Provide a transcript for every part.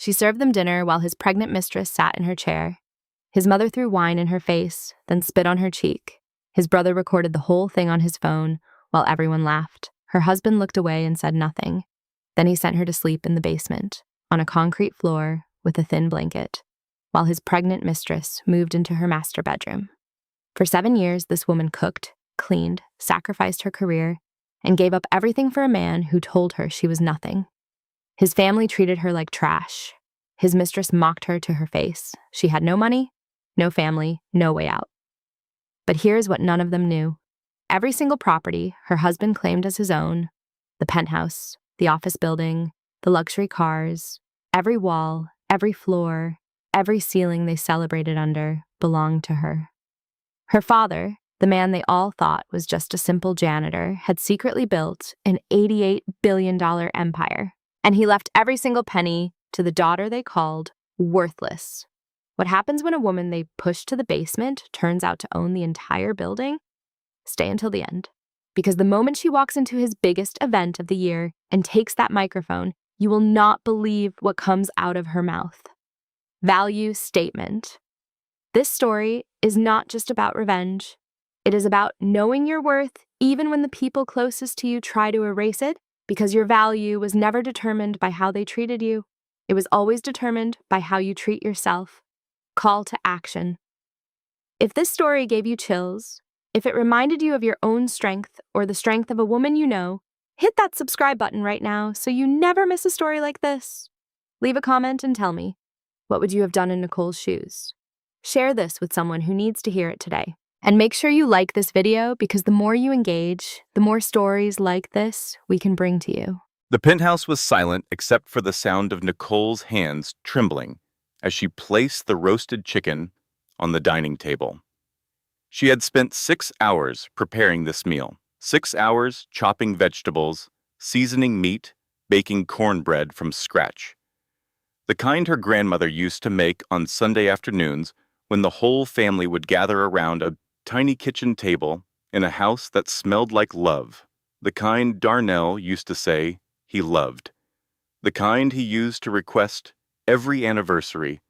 She served them dinner while his pregnant mistress sat in her chair. His mother threw wine in her face, then spit on her cheek. His brother recorded the whole thing on his phone while everyone laughed. Her husband looked away and said nothing. Then he sent her to sleep in the basement, on a concrete floor with a thin blanket, while his pregnant mistress moved into her master bedroom. For 7 years, this woman cooked, cleaned, sacrificed her career, and gave up everything for a man who told her she was nothing. His family treated her like trash. His mistress mocked her to her face. She had no money, no family, no way out. But here's what none of them knew. Every single property her husband claimed as his own, the penthouse, the office building, the luxury cars, every wall, every floor, every ceiling they celebrated under, belonged to her. Her father, the man they all thought was just a simple janitor, had secretly built an $88 billion empire, and he left every single penny to the daughter they called worthless. What happens when a woman they push to the basement turns out to own the entire building? Stay until the end. Because the moment she walks into his biggest event of the year and takes that microphone, you will not believe what comes out of her mouth. Value statement. This story is not just about revenge. It is about knowing your worth even when the people closest to you try to erase it, because your value was never determined by how they treated you. It was always determined by how you treat yourself. Call to action. If this story gave you chills, if it reminded you of your own strength or the strength of a woman you know, hit that subscribe button right now so you never miss a story like this. Leave a comment and tell me, what would you have done in Nicole's shoes? Share this with someone who needs to hear it today. And make sure you like this video, because the more you engage, the more stories like this we can bring to you. The penthouse was silent except for the sound of Nicole's hands trembling as she placed the roasted chicken on the dining table. She had spent 6 hours preparing this meal, 6 hours chopping vegetables, seasoning meat, baking cornbread from scratch. The kind her grandmother used to make on Sunday afternoons when the whole family would gather around a tiny kitchen table in a house that smelled like love. The kind Darnell used to say he loved. The kind he used to request every anniversary,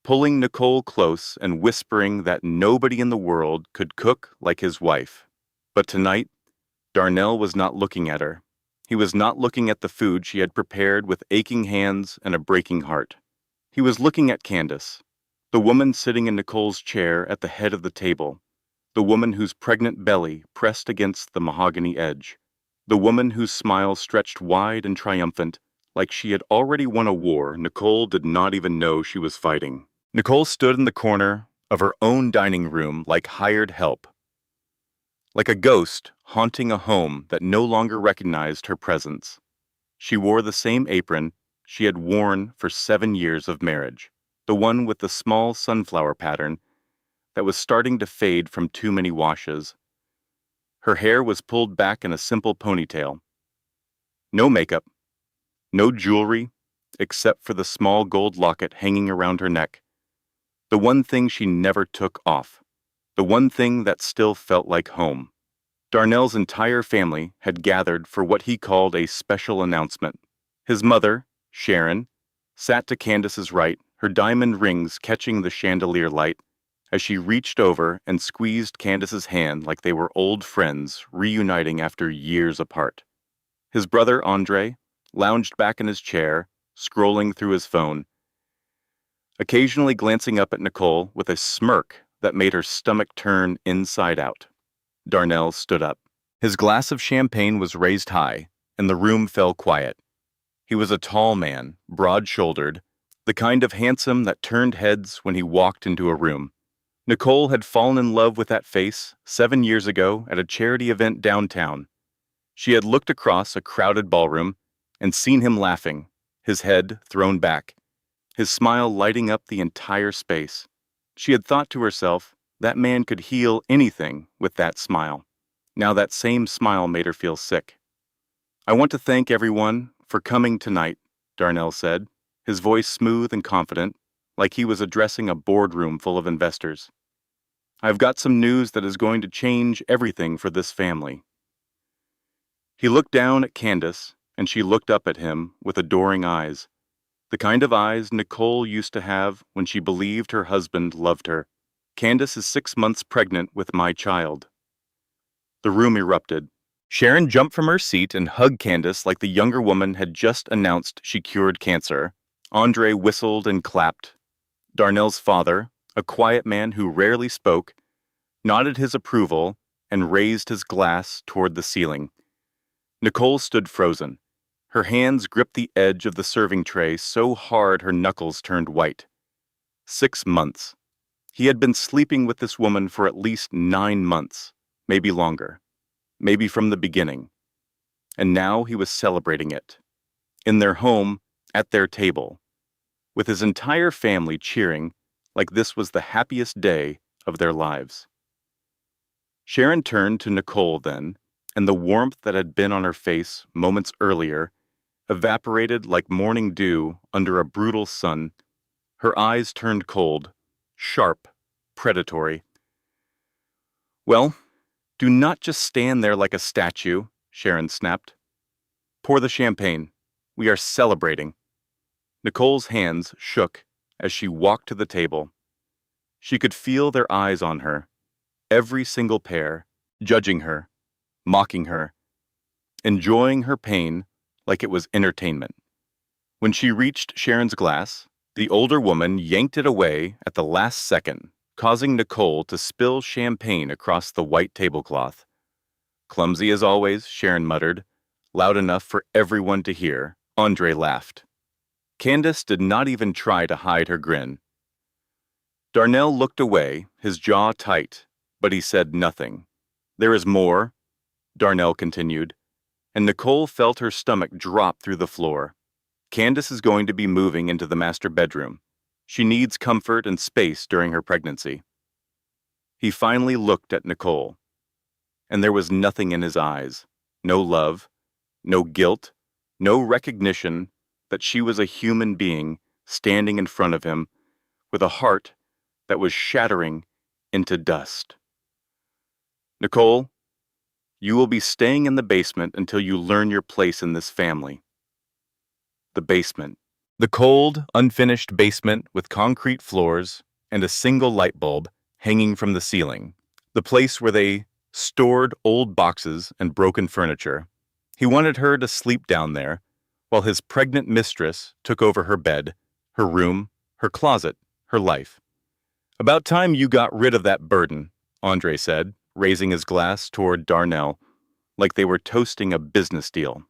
pulling Nicole close and whispering that nobody in the world could cook like his wife. But tonight, Darnell was not looking at her. He was not looking at the food she had prepared with aching hands and a breaking heart. He was looking at Candace, the woman sitting in Nicole's chair at the head of the table, the woman whose pregnant belly pressed against the mahogany edge, the woman whose smile stretched wide and triumphant, like she had already won a war Nicole did not even know she was fighting. Nicole stood in the corner of her own dining room like hired help, like a ghost haunting a home that no longer recognized her presence. She wore the same apron she had worn for 7 years of marriage, the one with the small sunflower pattern that was starting to fade from too many washes. Her hair was pulled back in a simple ponytail. No makeup, no jewelry, except for the small gold locket hanging around her neck. The one thing she never took off. The one thing that still felt like home. Darnell's entire family had gathered for what he called a special announcement. His mother, Sharon, sat to Candace's right, her diamond rings catching the chandelier light, as she reached over and squeezed Candace's hand like they were old friends reuniting after years apart. His brother, Andre, lounged back in his chair, scrolling through his phone, occasionally glancing up at Nicole with a smirk that made her stomach turn inside out. Darnell stood up. His glass of champagne was raised high, and the room fell quiet. He was a tall man, broad-shouldered, the kind of handsome that turned heads when he walked into a room. Nicole had fallen in love with that face 7 years ago at a charity event downtown. She had looked across a crowded ballroom and seen him laughing, his head thrown back, his smile lighting up the entire space. She had thought to herself, that man could heal anything with that smile. Now that same smile made her feel sick. "I want to thank everyone for coming tonight," Darnell said, his voice smooth and confident, like he was addressing a boardroom full of investors. "I've got some news that is going to change everything for this family." He looked down at Candace, and she looked up at him with adoring eyes. The kind of eyes Nicole used to have when she believed her husband loved her. Candace is 6 months pregnant with my child. The room erupted. Sharon jumped from her seat and hugged Candace like the younger woman had just announced she cured cancer. Andre whistled and clapped. Darnell's father, a quiet man who rarely spoke, nodded his approval and raised his glass toward the ceiling. Nicole stood frozen. Her hands gripped the edge of the serving tray so hard her knuckles turned white. 6 months. He had been sleeping with this woman for at least 9 months, maybe longer, maybe from the beginning. And now he was celebrating it. In their home, at their table, with his entire family cheering like this was the happiest day of their lives. Sharon turned to Nicole then, and the warmth that had been on her face moments earlier evaporated like morning dew under a brutal sun. Her eyes turned cold, sharp, predatory. "Well, do not just stand there like a statue," Sharon snapped. "Pour the champagne. We are celebrating." Nicole's hands shook as she walked to the table. She could feel their eyes on her, every single pair, judging her, mocking her, enjoying her pain like it was entertainment. When she reached Sharon's glass, the older woman yanked it away at the last second, causing Nicole to spill champagne across the white tablecloth. "Clumsy as always," Sharon muttered, loud enough for everyone to hear. Andre laughed. Candace did not even try to hide her grin. Darnell looked away, his jaw tight, but he said nothing. "There is more," Darnell continued, and Nicole felt her stomach drop through the floor. "Candace is going to be moving into the master bedroom. She needs comfort and space during her pregnancy." He finally looked at Nicole, and there was nothing in his eyes. No love, no guilt, no recognition that she was a human being standing in front of him with a heart that was shattering into dust. "Nicole, you will be staying in the basement until you learn your place in this family." The basement. The cold, unfinished basement with concrete floors and a single light bulb hanging from the ceiling. The place where they stored old boxes and broken furniture. He wanted her to sleep down there, while his pregnant mistress took over her bed, her room, her closet, her life. "About time you got rid of that burden," Andre said, raising his glass toward Darnell, like they were toasting a business deal.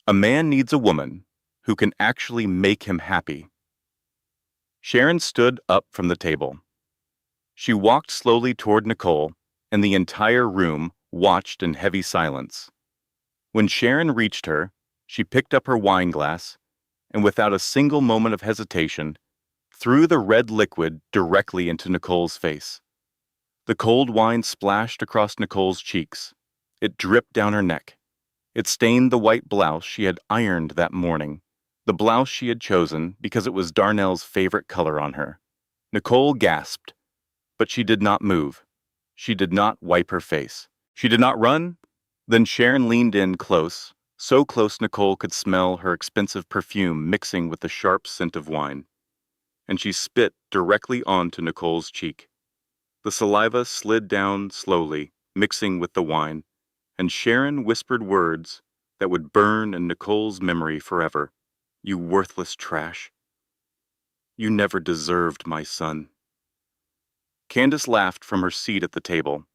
"A man needs a woman who can actually make him happy." Sharon stood up from the table. She walked slowly toward Nicole, and the entire room watched in heavy silence. When Sharon reached her, she picked up her wine glass, and without a single moment of hesitation, threw the red liquid directly into Nicole's face. The cold wine splashed across Nicole's cheeks. It dripped down her neck. It stained the white blouse she had ironed that morning, the blouse she had chosen because it was Darnell's favorite color on her. Nicole gasped, but she did not move. She did not wipe her face. She did not run. Then Sharon leaned in close, so close Nicole could smell her expensive perfume mixing with the sharp scent of wine. And she spit directly onto Nicole's cheek. The saliva slid down slowly, mixing with the wine, and Sharon whispered words that would burn in Nicole's memory forever. "You worthless trash. You never deserved my son." Candace laughed from her seat at the table.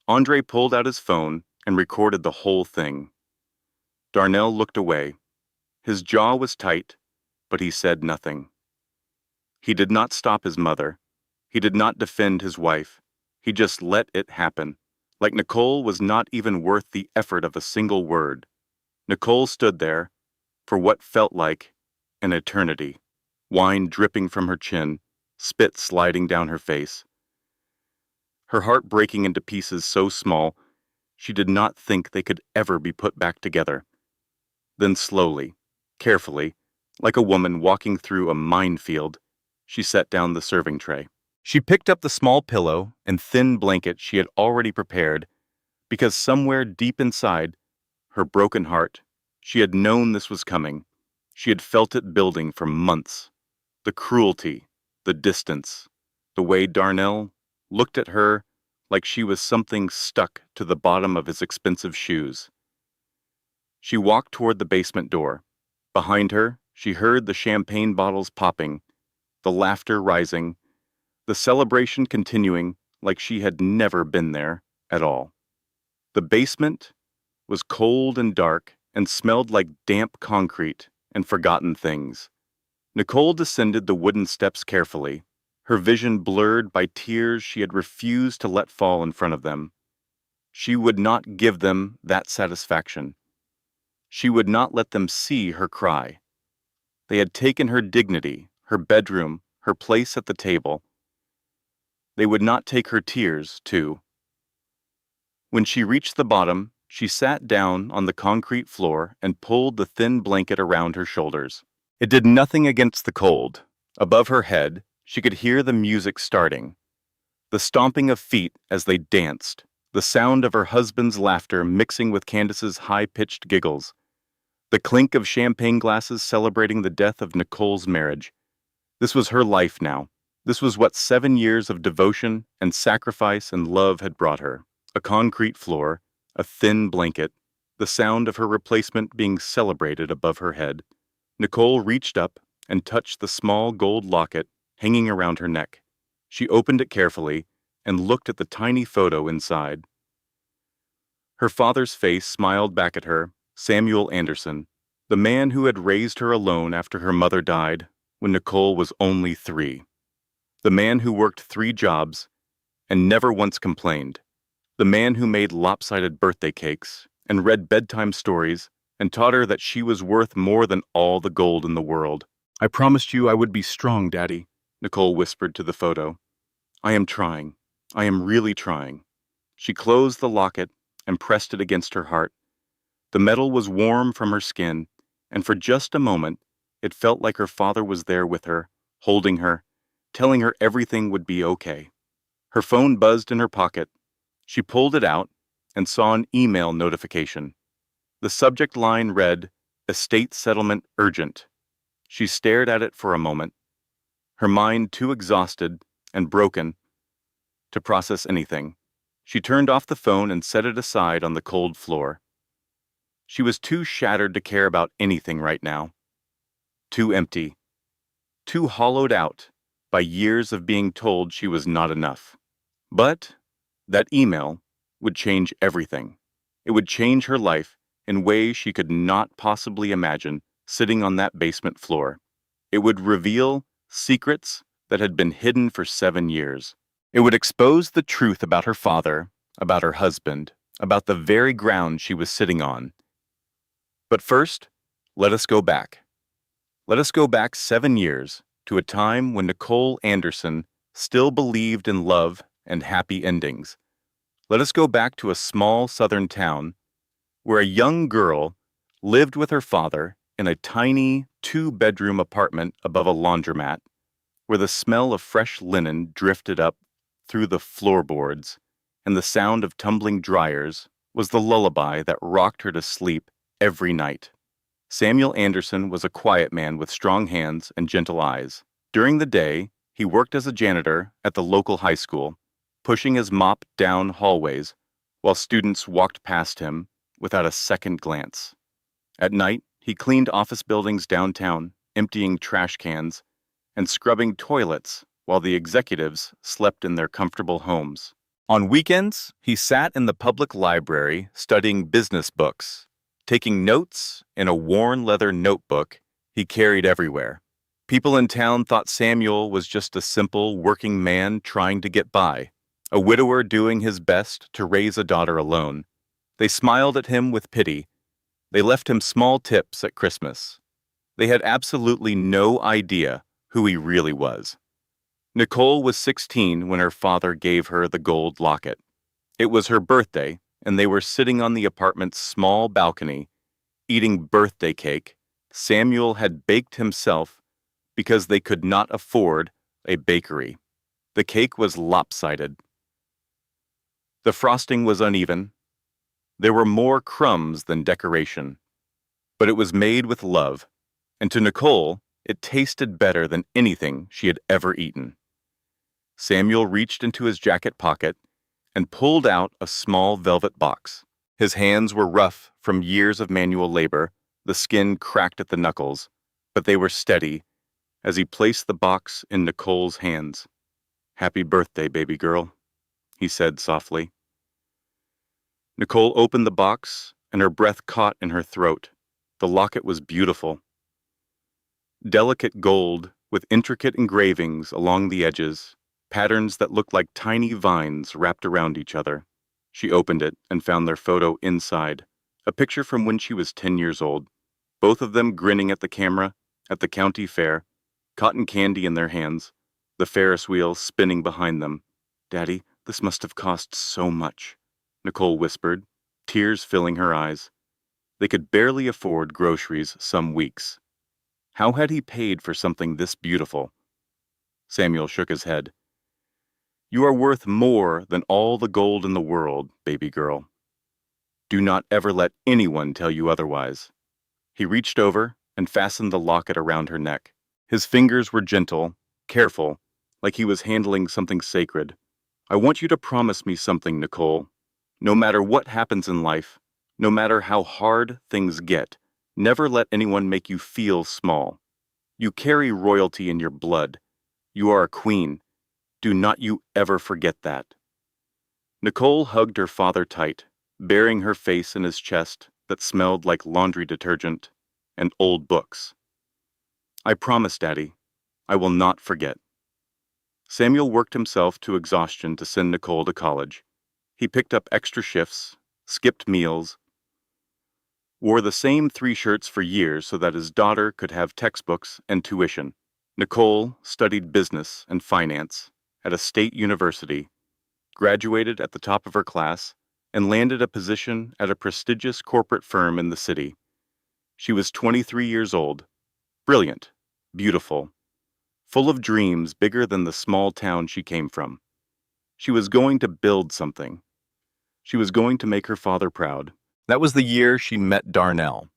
Andre pulled out his phone and recorded the whole thing. Darnell looked away. His jaw was tight, but he said nothing. He did not stop his mother. He did not defend his wife. He just let it happen, like Nicole was not even worth the effort of a single word. Nicole stood there for what felt like an eternity, wine dripping from her chin, spit sliding down her face. Her heart breaking into pieces so small, she did not think they could ever be put back together. Then slowly, carefully, like a woman walking through a minefield, she set down the serving tray. She picked up the small pillow and thin blanket she had already prepared, because somewhere deep inside her broken heart, she had known this was coming. She had felt it building for months. The cruelty, the distance, the way Darnell looked at her like she was something stuck to the bottom of his expensive shoes. She walked toward the basement door. Behind her, she heard the champagne bottles popping, the laughter rising, the celebration continuing like she had never been there at all. The basement was cold and dark and smelled like damp concrete and forgotten things. Nicole descended the wooden steps carefully, her vision blurred by tears she had refused to let fall in front of them. She would not give them that satisfaction. She would not let them see her cry. They had taken her dignity, her bedroom, her place at the table. They would not take her tears, too. When she reached the bottom, she sat down on the concrete floor and pulled the thin blanket around her shoulders. It did nothing against the cold. Above her head, she could hear the music starting, the stomping of feet as they danced, the sound of her husband's laughter mixing with Candace's high-pitched giggles, the clink of champagne glasses celebrating the death of Nicole's marriage. This was her life now. This was what 7 years of devotion and sacrifice and love had brought her. A concrete floor, a thin blanket, the sound of her replacement being celebrated above her head. Nicole reached up and touched the small gold locket hanging around her neck. She opened it carefully and looked at the tiny photo inside. Her father's face smiled back at her, Samuel Anderson, the man who had raised her alone after her mother died when Nicole was only 3. The man who worked 3 jobs and never once complained. The man who made lopsided birthday cakes and read bedtime stories and taught her that she was worth more than all the gold in the world. "I promised you I would be strong, Daddy," Nicole whispered to the photo. "I am trying. I am really trying." She closed the locket and pressed it against her heart. The metal was warm from her skin, and for just a moment, it felt like her father was there with her, holding her, telling her everything would be okay. Her phone buzzed in her pocket. She pulled it out and saw an email notification. The subject line read, "Estate settlement urgent." She stared at it for a moment, her mind too exhausted and broken to process anything. She turned off the phone and set it aside on the cold floor. She was too shattered to care about anything right now. Too empty. Too hollowed out by years of being told she was not enough. But that email would change everything. It would change her life in ways she could not possibly imagine sitting on that basement floor. It would reveal secrets that had been hidden for 7 years. It would expose the truth about her father, about her husband, about the very ground she was sitting on. But first, let us go back. Let us go back 7 years to a time when Nicole Anderson still believed in love and happy endings. Let us go back to a small southern town where a young girl lived with her father in a tiny 2-bedroom apartment above a laundromat, where the smell of fresh linen drifted up through the floorboards, and the sound of tumbling dryers was the lullaby that rocked her to sleep every night. Samuel Anderson was a quiet man with strong hands and gentle eyes. During the day, he worked as a janitor at the local high school, pushing his mop down hallways while students walked past him without a second glance. At night, he cleaned office buildings downtown, emptying trash cans and scrubbing toilets while the executives slept in their comfortable homes. On weekends, he sat in the public library studying business books, taking notes in a worn leather notebook he carried everywhere. People in town thought Samuel was just a simple working man trying to get by, a widower doing his best to raise a daughter alone. They smiled at him with pity. They left him small tips at Christmas. They had absolutely no idea who he really was. Nicole was 16 when her father gave her the gold locket. It was her birthday, and they were sitting on the apartment's small balcony, eating birthday cake Samuel had baked himself because they could not afford a bakery. The cake was lopsided. The frosting was uneven. There were more crumbs than decoration. But it was made with love, and to Nicole, it tasted better than anything she had ever eaten. Samuel reached into his jacket pocket and pulled out a small velvet box. His hands were rough from years of manual labor, the skin cracked at the knuckles, but they were steady as he placed the box in Nicole's hands. "Happy birthday, baby girl," he said softly. Nicole opened the box, and her breath caught in her throat. The locket was beautiful. Delicate gold with intricate engravings along the edges, patterns that looked like tiny vines wrapped around each other. She opened it and found their photo inside, a picture from when she was 10 years old, both of them grinning at the camera at the county fair, cotton candy in their hands, the Ferris wheel spinning behind them. "Daddy, this must have cost so much," Nicole whispered, tears filling her eyes. They could barely afford groceries some weeks. How had he paid for something this beautiful? Samuel shook his head. "You are worth more than all the gold in the world, baby girl. Do not ever let anyone tell you otherwise." He reached over and fastened the locket around her neck. His fingers were gentle, careful, like he was handling something sacred. "I want you to promise me something, Nicole. No matter what happens in life, no matter how hard things get, never let anyone make you feel small. You carry royalty in your blood. You are a queen. Do not you ever forget that." Nicole hugged her father tight, burying her face in his chest that smelled like laundry detergent and old books. "I promise, Daddy. I will not forget." Samuel worked himself to exhaustion to send Nicole to college. He picked up extra shifts, skipped meals, wore the same 3 shirts for years so that his daughter could have textbooks and tuition. Nicole studied business and finance at a state university, graduated at the top of her class, and landed a position at a prestigious corporate firm in the city. She was 23 years old, brilliant, beautiful, full of dreams bigger than the small town she came from. She was going to build something. She was going to make her father proud. That was the year she met Darnell.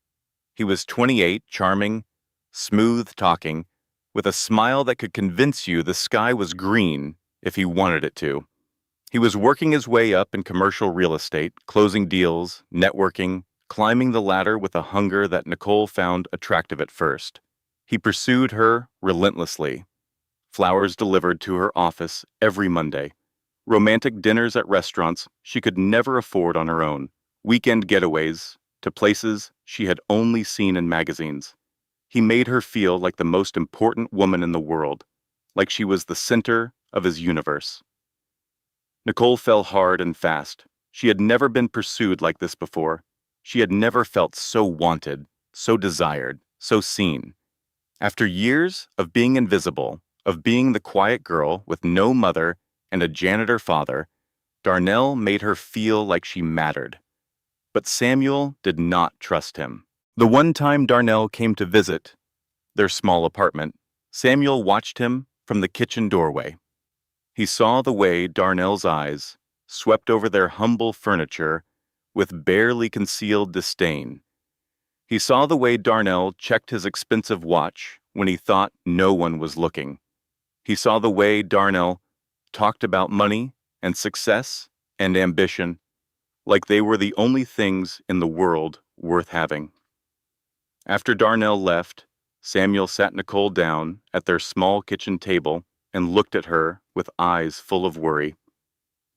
He was 28, charming, smooth-talking, with a smile that could convince you the sky was green if he wanted it to. He was working his way up in commercial real estate, closing deals, networking, climbing the ladder with a hunger that Nicole found attractive at first. He pursued her relentlessly. Flowers delivered to her office every Monday. Romantic dinners at restaurants she could never afford on her own. Weekend getaways to places she had only seen in magazines. He made her feel like the most important woman in the world, like she was the center of his universe. Nicole fell hard and fast. She had never been pursued like this before. She had never felt so wanted, so desired, so seen. After years of being invisible, of being the quiet girl with no mother and a janitor father, Darnell made her feel like she mattered. But Samuel did not trust him. The one time Darnell came to visit their small apartment, Samuel watched him from the kitchen doorway. He saw the way Darnell's eyes swept over their humble furniture with barely concealed disdain. He saw the way Darnell checked his expensive watch when he thought no one was looking. He saw the way Darnell talked about money and success and ambition like they were the only things in the world worth having. After Darnell left, Samuel sat Nicole down at their small kitchen table and looked at her with eyes full of worry.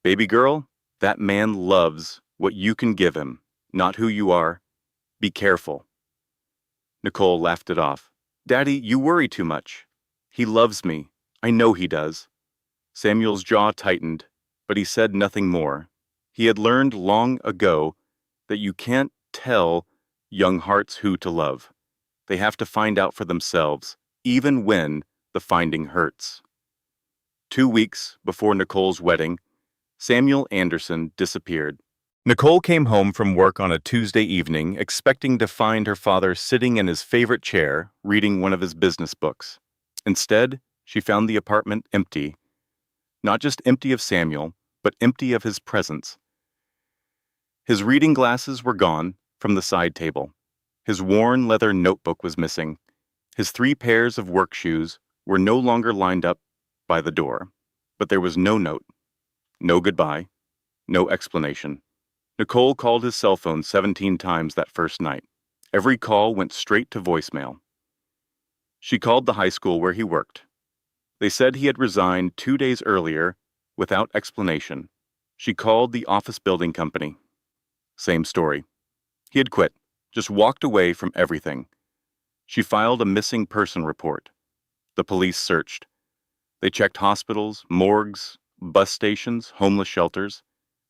"Baby girl, that man loves what you can give him, not who you are. Be careful." Nicole laughed it off. "Daddy, you worry too much. He loves me. I know he does." Samuel's jaw tightened, but he said nothing more. He had learned long ago that you can't tell young hearts who to love. They have to find out for themselves, even when the finding hurts. 2 weeks before Nicole's wedding, Samuel Anderson disappeared. Nicole came home from work on a Tuesday evening expecting to find her father sitting in his favorite chair reading one of his business books. Instead, she found the apartment empty. Not just empty of Samuel, but empty of his presence. His reading glasses were gone from the side table. His worn leather notebook was missing. His 3 pairs of work shoes were no longer lined up by the door, but there was no note, no goodbye, no explanation. Nicole called his cell phone 17 times that first night. Every call went straight to voicemail. She called the high school where he worked. They said he had resigned 2 days earlier without explanation. She called the office building company. Same story. He had quit, just walked away from everything. She filed a missing person report. The police searched. They checked hospitals, morgues, bus stations, homeless shelters.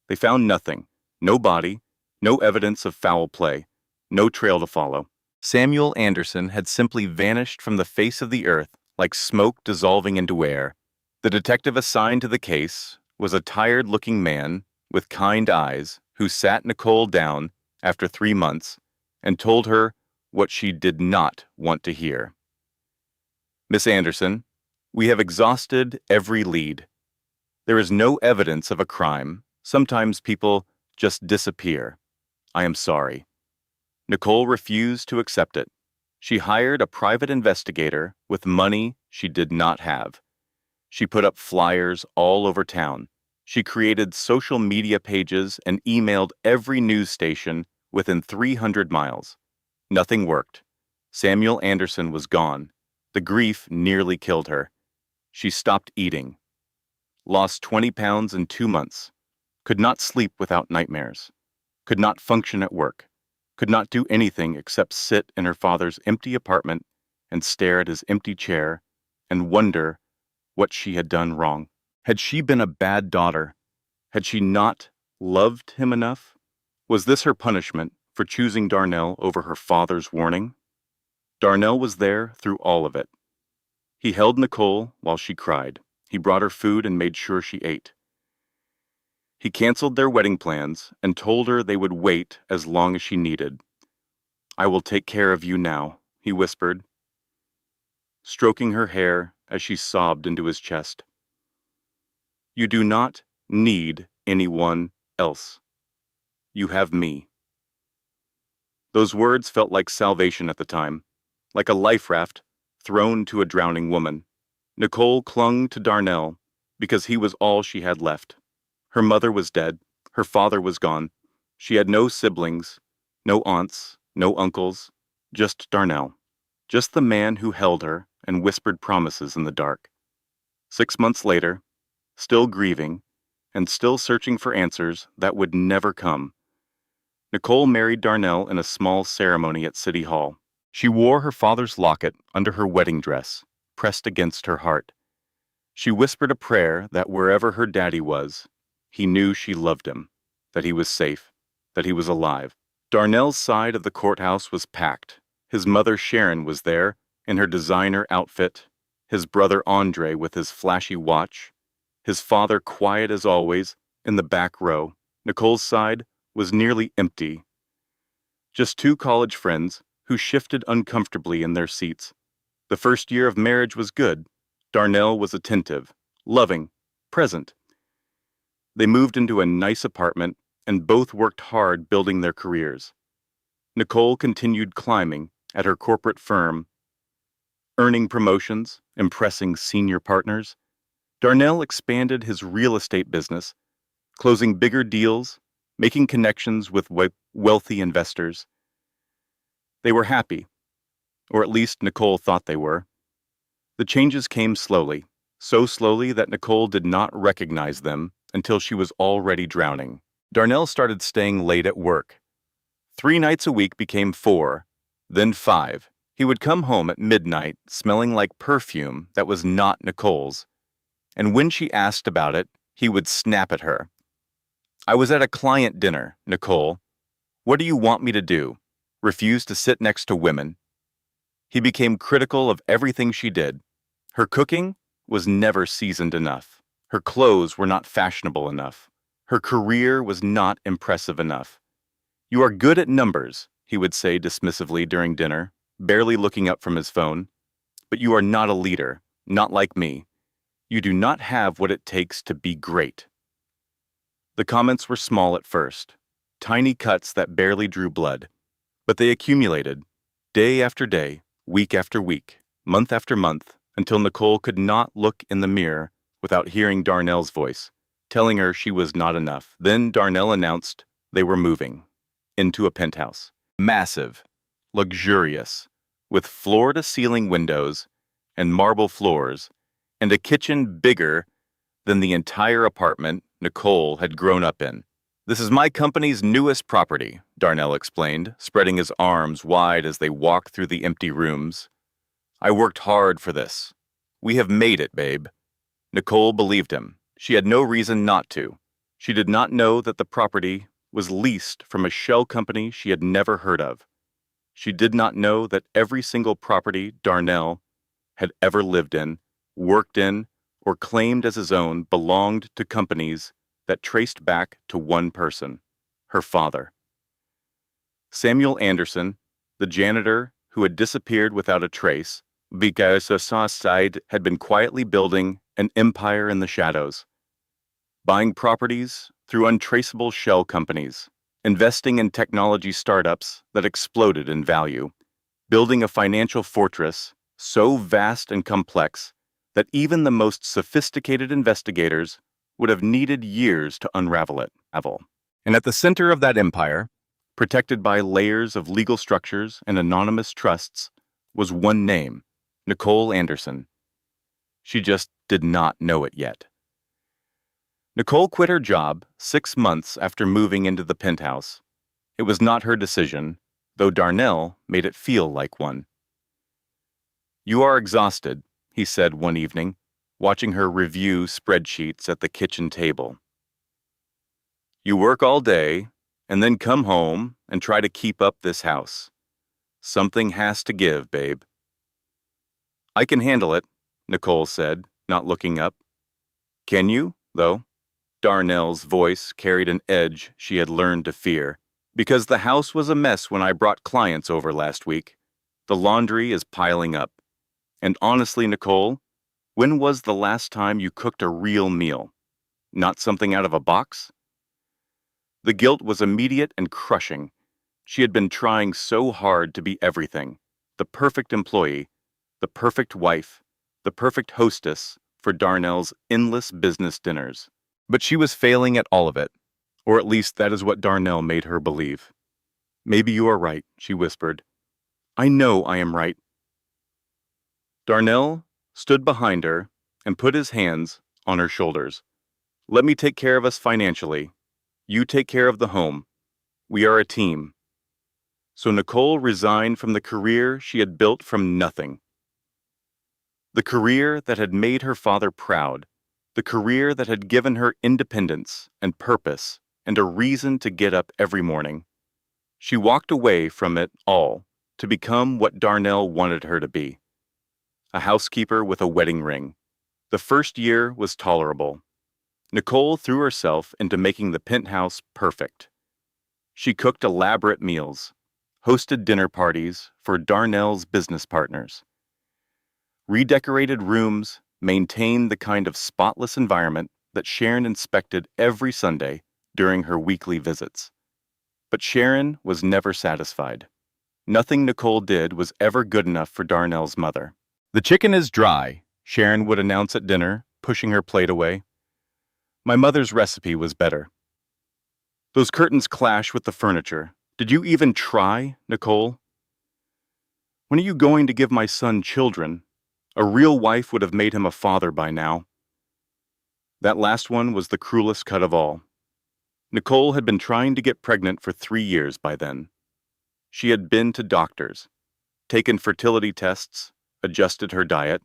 They found nothing. No body, no evidence of foul play, no trail to follow. Samuel Anderson had simply vanished from the face of the earth like smoke dissolving into air. The detective assigned to the case was a tired-looking man with kind eyes who sat Nicole down after 3 months and told her what she did not want to hear. Miss Anderson, we have exhausted every lead. There is no evidence of a crime. Sometimes people just disappear. I am sorry. Nicole refused to accept it. She hired a private investigator with money she did not have. She put up flyers all over town. She created social media pages and emailed every news station within 300 miles. Nothing worked. Samuel Anderson was gone. The grief nearly killed her. She stopped eating. Lost 20 pounds in 2 months. Could not sleep without nightmares. Could not function at work. Could not do anything except sit in her father's empty apartment and stare at his empty chair and wonder what she had done wrong. Had she been a bad daughter? Had she not loved him enough? Was this her punishment for choosing Darnell over her father's warning? Darnell was there through all of it. He held Nicole while she cried. He brought her food and made sure she ate. He canceled their wedding plans and told her they would wait as long as she needed. I will take care of you now, he whispered, stroking her hair as she sobbed into his chest. You do not need anyone else. You have me. Those words felt like salvation at the time, like a life raft thrown to a drowning woman. Nicole clung to Darnell because he was all she had left. Her mother was dead. Her father was gone. She had no siblings, no aunts, no uncles, just Darnell. Just the man who held her and whispered promises in the dark. 6 months later, still grieving, and still searching for answers that would never come, Nicole married Darnell in a small ceremony at City Hall. She wore her father's locket under her wedding dress, pressed against her heart. She whispered a prayer that wherever her daddy was, he knew she loved him, that he was safe, that he was alive. Darnell's side of the courthouse was packed. His mother Sharon was there in her designer outfit, his brother Andre with his flashy watch, his father quiet as always in the back row. Nicole's side was nearly empty. Just 2 college friends who shifted uncomfortably in their seats. The first year of marriage was good. Darnell was attentive, loving, present. They moved into a nice apartment and both worked hard building their careers. Nicole continued climbing at her corporate firm, earning promotions, impressing senior partners. Darnell expanded his real estate business, closing bigger deals, making connections with wealthy investors. They were happy, or at least Nicole thought they were. The changes came slowly, so slowly that Nicole did not recognize them until she was already drowning. Darnell started staying late at work. 3 nights a week became 4, then 5. He would come home at midnight smelling like perfume that was not Nicole's, and when she asked about it, he would snap at her. I was at a client dinner, Nicole. What do you want me to do? Refuse to sit next to women? He became critical of everything she did. Her cooking was never seasoned enough. Her clothes were not fashionable enough. Her career was not impressive enough. You are good at numbers, he would say dismissively during dinner, barely looking up from his phone. But you are not a leader, not like me. You do not have what it takes to be great. The comments were small at first, tiny cuts that barely drew blood, but they accumulated, day after day, week after week, month after month, until Nicole could not look in the mirror without hearing Darnell's voice, telling her she was not enough. Then Darnell announced they were moving into a penthouse. Massive, luxurious, with floor-to-ceiling windows and marble floors, and a kitchen bigger than the entire apartment Nicole had grown up in. "This is my company's newest property," Darnell explained, spreading his arms wide as they walked through the empty rooms. "I worked hard for this. We have made it, babe." Nicole believed him. She had no reason not to. She did not know that the property was leased from a shell company she had never heard of. She did not know that every single property Darnell had ever lived in, worked in, or claimed as his own belonged to companies that traced back to one person, her father. Samuel Anderson, the janitor who had disappeared without a trace, because Society had been quietly building an empire in the shadows, buying properties through untraceable shell companies, investing in technology startups that exploded in value, building a financial fortress so vast and complex that even the most sophisticated investigators would have needed years to unravel it. And at the center of that empire, protected by layers of legal structures and anonymous trusts, was one name, Nicole Anderson. She just did not know it yet. Nicole quit her job 6 months after moving into the penthouse. It was not her decision, though Darnell made it feel like one. "You are exhausted," he said one evening, watching her review spreadsheets at the kitchen table. "You work all day, and then come home and try to keep up this house. Something has to give, babe." "I can handle it," Nicole said, not looking up. "Can you, though?" Darnell's voice carried an edge she had learned to fear. "Because the house was a mess when I brought clients over last week. The laundry is piling up. And honestly, Nicole, when was the last time you cooked a real meal? Not something out of a box?" The guilt was immediate and crushing. She had been trying so hard to be everything: the perfect employee, the perfect wife, the perfect hostess for Darnell's endless business dinners. But she was failing at all of it, or at least that is what Darnell made her believe. "Maybe you are right," she whispered. "I know I am right." Darnell stood behind her and put his hands on her shoulders. "Let me take care of us financially. You take care of the home. We are a team." So Nicole resigned from the career she had built from nothing. The career that had made her father proud. The career that had given her independence and purpose and a reason to get up every morning. She walked away from it all to become what Darnell wanted her to be: a housekeeper with a wedding ring. The first year was tolerable. Nicole threw herself into making the penthouse perfect. She cooked elaborate meals, hosted dinner parties for Darnell's business partners, redecorated rooms, maintained the kind of spotless environment that Sharon inspected every Sunday during her weekly visits. But Sharon was never satisfied. Nothing Nicole did was ever good enough for Darnell's mother. "The chicken is dry," Sharon would announce at dinner, pushing her plate away. "My mother's recipe was better." "Those curtains clash with the furniture. Did you even try, Nicole?" "When are you going to give my son children? A real wife would have made him a father by now." That last one was the cruelest cut of all. Nicole had been trying to get pregnant for 3 years by then. She had been to doctors, taken fertility tests, adjusted her diet,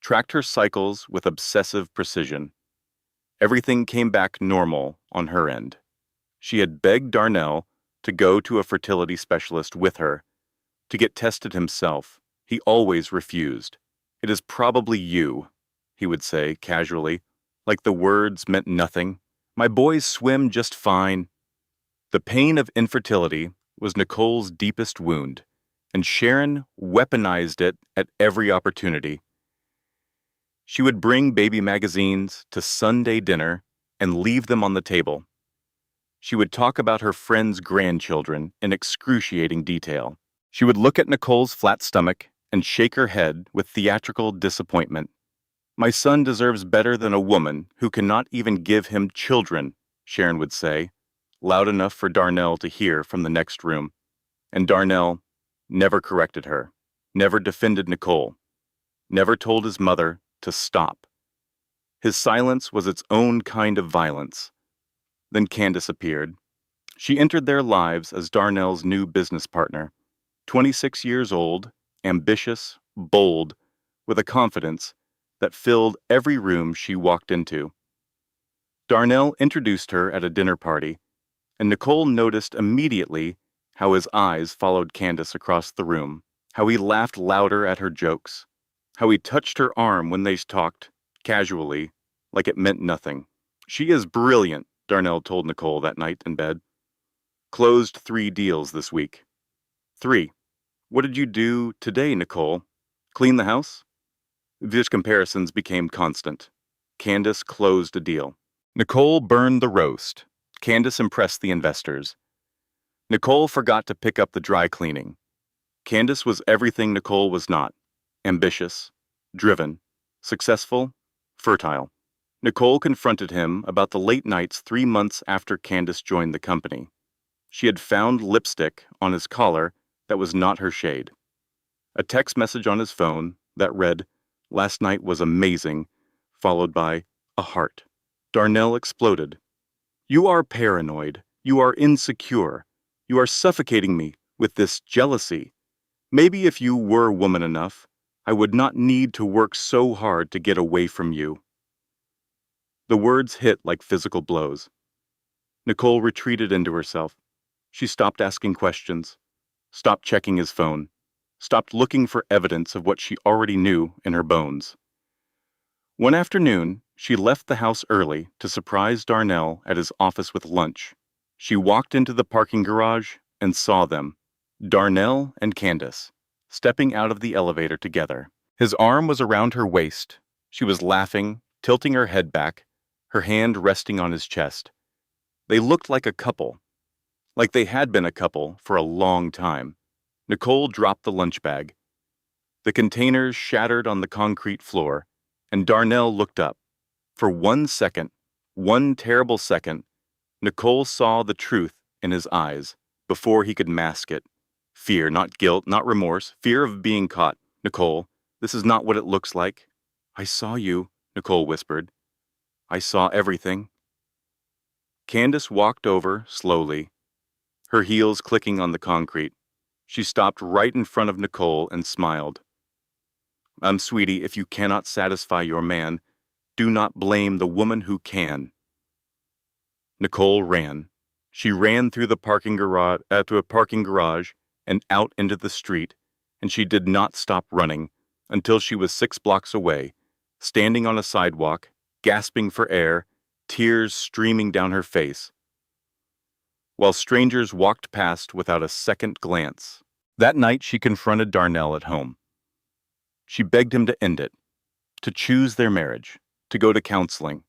tracked her cycles with obsessive precision. Everything came back normal on her end. She had begged Darnell to go to a fertility specialist with her, to get tested himself. He always refused. "It is probably you," he would say casually, like the words meant nothing. "My boys swim just fine." The pain of infertility was Nicole's deepest wound, and Sharon weaponized it at every opportunity. She would bring baby magazines to Sunday dinner and leave them on the table. She would talk about her friends' grandchildren in excruciating detail. She would look at Nicole's flat stomach and shake her head with theatrical disappointment. My son deserves better than a woman who cannot even give him children, Sharon would say, loud enough for Darnell to hear from the next room. And Darnell never corrected her, never defended Nicole, never told his mother to stop. His silence was its own kind of violence. Then Candace appeared. She entered their lives as Darnell's new business partner, 26 years old, ambitious, bold, with a confidence that filled every room she walked into. Darnell introduced her at a dinner party, and Nicole noticed immediately how his eyes followed Candace across the room, how he laughed louder at her jokes, how he touched her arm when they talked, casually, like it meant nothing. She is brilliant, Darnell told Nicole that night in bed. Closed 3 deals this week. 3. What did you do today, Nicole? Clean the house? These comparisons became constant. Candace closed a deal. Nicole burned the roast. Candace impressed the investors. Nicole forgot to pick up the dry cleaning. Candace was everything Nicole was not. Ambitious, driven, successful, fertile. Nicole confronted him about the late nights 3 months after Candace joined the company. She had found lipstick on his collar that was not her shade. A text message on his phone that read, "Last night was amazing," followed by a heart. Darnell exploded. "You are paranoid. You are insecure. You are suffocating me with this jealousy. Maybe if you were woman enough, I would not need to work so hard to get away from you." The words hit like physical blows. Nicole retreated into herself. She stopped asking questions, stopped checking his phone, stopped looking for evidence of what she already knew in her bones. One afternoon, she left the house early to surprise Darnell at his office with lunch. She walked into the parking garage and saw them, Darnell and Candace, stepping out of the elevator together. His arm was around her waist. She was laughing, tilting her head back, her hand resting on his chest. They looked like a couple, like they had been a couple for a long time. Nicole dropped the lunch bag. The containers shattered on the concrete floor, and Darnell looked up. For 1 second, one terrible second, Nicole saw the truth in his eyes before he could mask it. Fear, not guilt, not remorse, fear of being caught. "Nicole, this is not what it looks like." "I saw you," Nicole whispered. "I saw everything." Candace walked over slowly, her heels clicking on the concrete. She stopped right in front of Nicole and smiled. Sweetie, if you cannot satisfy your man, do not blame the woman who can." Nicole ran. She ran through the parking garage, to a parking garage and out into the street, and she did not stop running until she was 6 blocks away, standing on a sidewalk, gasping for air, tears streaming down her face, while strangers walked past without a second glance. That night she confronted Darnell at home. She begged him to end it, to choose their marriage, to go to counseling.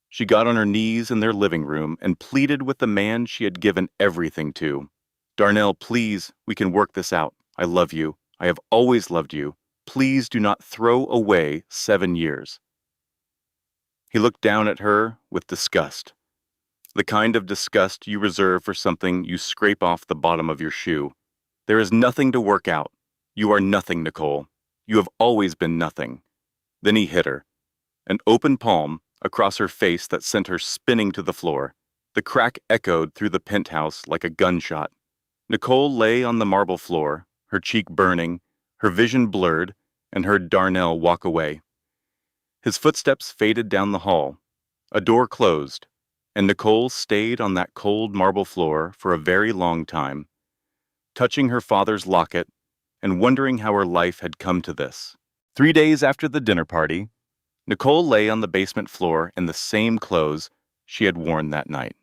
She got on her knees in their living room and pleaded with the man she had given everything to. "Darnell, please, we can work this out. I love you. I have always loved you. Please do not throw away 7 years." He looked down at her with disgust, the kind of disgust you reserve for something you scrape off the bottom of your shoe. "There is nothing to work out. You are nothing, Nicole. You have always been nothing." Then he hit her, an open palm across her face that sent her spinning to the floor. The crack echoed through the penthouse like a gunshot. Nicole lay on the marble floor, her cheek burning, her vision blurred, and heard Darnell walk away. His footsteps faded down the hall. A door closed, and Nicole stayed on that cold marble floor for a very long time, touching her father's locket and wondering how her life had come to this. 3 days after the dinner party, Nicole lay on the basement floor in the same clothes she had worn that night.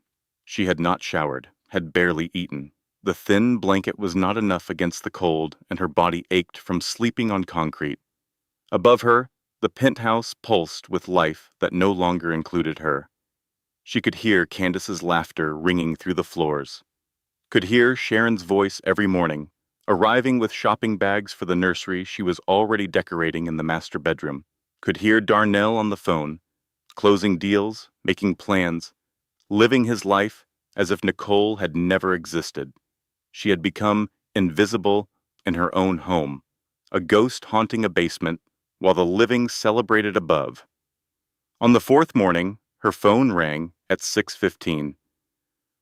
She had not showered, had barely eaten. The thin blanket was not enough against the cold, and her body ached from sleeping on concrete. Above her, the penthouse pulsed with life that no longer included her. She could hear Candace's laughter ringing through the floors, could hear Sharon's voice every morning, Arriving with shopping bags for the nursery she was already decorating in the master bedroom, could hear Darnell on the phone, closing deals, making plans, living his life as if Nicole had never existed. She had become invisible in her own home, a ghost haunting a basement while the living celebrated above. On the fourth morning, her phone rang at 6:15.